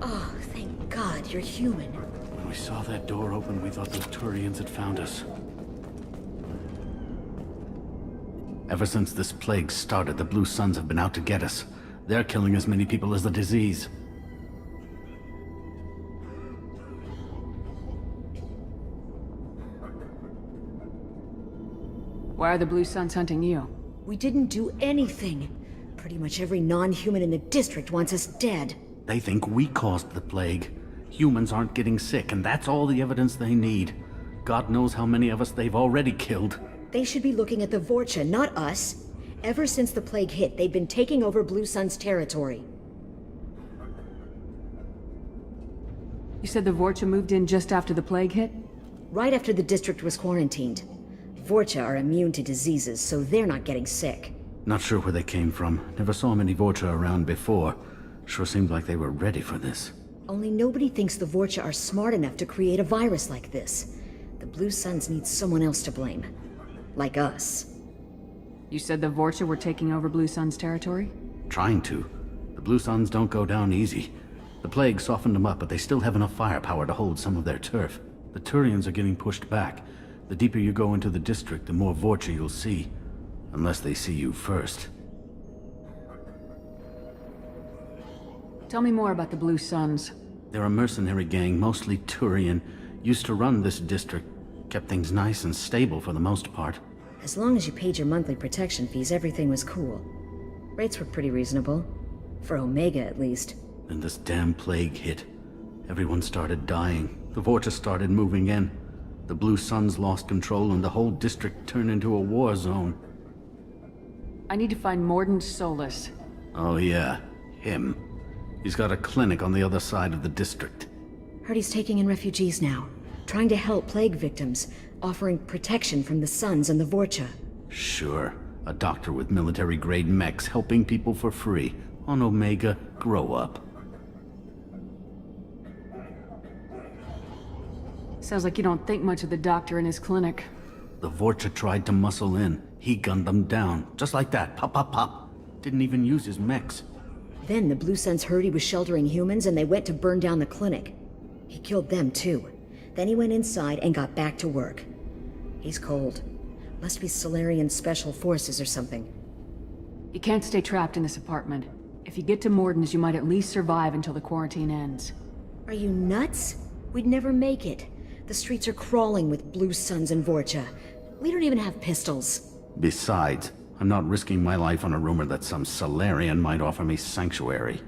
[SPEAKER 10] Oh, thank God you're human.
[SPEAKER 12] When we saw that door open, we thought those Turians had found us. Ever since this plague started, the Blue Suns have been out to get us. They're killing as many people as the disease.
[SPEAKER 11] Why are the Blue Suns hunting you?
[SPEAKER 10] We didn't do anything. Pretty much every non-human in the district wants us dead.
[SPEAKER 12] They think we caused the plague. Humans aren't getting sick, and that's all the evidence they need. God knows how many of us they've already killed.
[SPEAKER 10] They should be looking at the Vorcha, not us. Ever since the plague hit, they've been taking over Blue Sun's territory.
[SPEAKER 11] You said the Vorcha moved in just after the plague hit?
[SPEAKER 10] Right after the district was quarantined. Vorcha are immune to diseases, so they're not getting sick.
[SPEAKER 12] Not sure where they came from. Never saw many Vorcha around before. Sure seemed like they were ready for this.
[SPEAKER 10] Only nobody thinks the Vorcha are smart enough to create a virus like this. The Blue Suns need someone else to blame. Like us.
[SPEAKER 11] You said the Vorcha were taking over Blue Sun's territory?
[SPEAKER 12] Trying to. The Blue Suns don't go down easy. The plague softened them up, but they still have enough firepower to hold some of their turf. The Turians are getting pushed back. The deeper you go into the district, the more Vorcha you'll see. Unless they see you first.
[SPEAKER 11] Tell me more about the Blue Suns.
[SPEAKER 12] They're a mercenary gang, mostly Turian. Used to run this district. Kept things nice and stable for the most part.
[SPEAKER 10] As long as you paid your monthly protection fees, everything was cool. Rates were pretty reasonable. For Omega, at least.
[SPEAKER 12] Then this damn plague hit. Everyone started dying. The Vorcha started moving in. The Blue Suns lost control and the whole district turned into a war zone.
[SPEAKER 11] I need to find Mordant Solus.
[SPEAKER 12] Oh yeah, him. He's got a clinic on the other side of the district.
[SPEAKER 10] Heard he's taking in refugees now. Trying to help plague victims. Offering protection from the Suns and the Vorcha.
[SPEAKER 12] Sure. A doctor with military-grade mechs helping people for free. On Omega, grow up.
[SPEAKER 11] Sounds like you don't think much of the doctor in his clinic.
[SPEAKER 12] The Vorcha tried to muscle in. He gunned them down. Just like that. Pop, pop, pop. Didn't even use his mechs.
[SPEAKER 10] Then the Blue Suns heard he was sheltering humans and they went to burn down the clinic. He killed them too. Then he went inside and got back to work. He's cold. Must be Solarian Special Forces or something.
[SPEAKER 11] You can't stay trapped in this apartment. If you get to Morden's, you might at least survive until the quarantine ends.
[SPEAKER 10] Are you nuts? We'd never make it. The streets are crawling with Blue Suns and Vorcha. We don't even have pistols.
[SPEAKER 12] Besides, I'm not risking my life on a rumor that some Solarian might offer me sanctuary.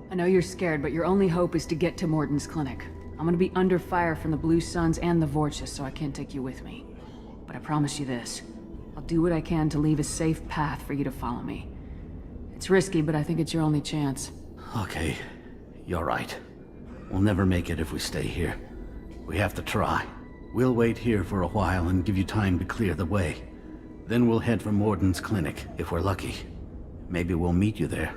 [SPEAKER 11] I know you're scared, but your only hope is to get to Morden's clinic. I'm gonna be under fire from the Blue Suns and the Vorcha, so I can't take you with me. But I promise you this. I'll do what I can to leave a safe path for you to follow me. It's risky, but I think it's your only chance.
[SPEAKER 12] Okay, you're right. We'll never make it if we stay here. We have to try. We'll wait here for a while and give you time to clear the way. Then we'll head for Morden's clinic, if we're lucky. Maybe we'll meet you there.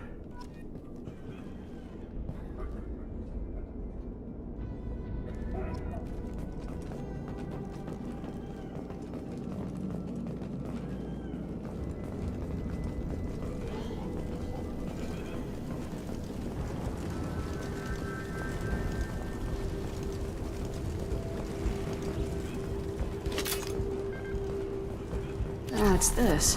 [SPEAKER 11] What's this?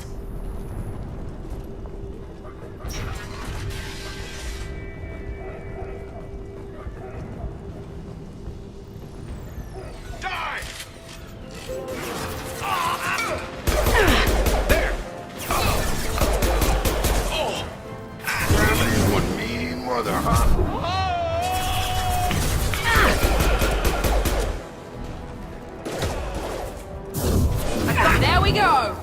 [SPEAKER 4] Die!
[SPEAKER 19] Gravity's one mean mother, huh?
[SPEAKER 1] There we go!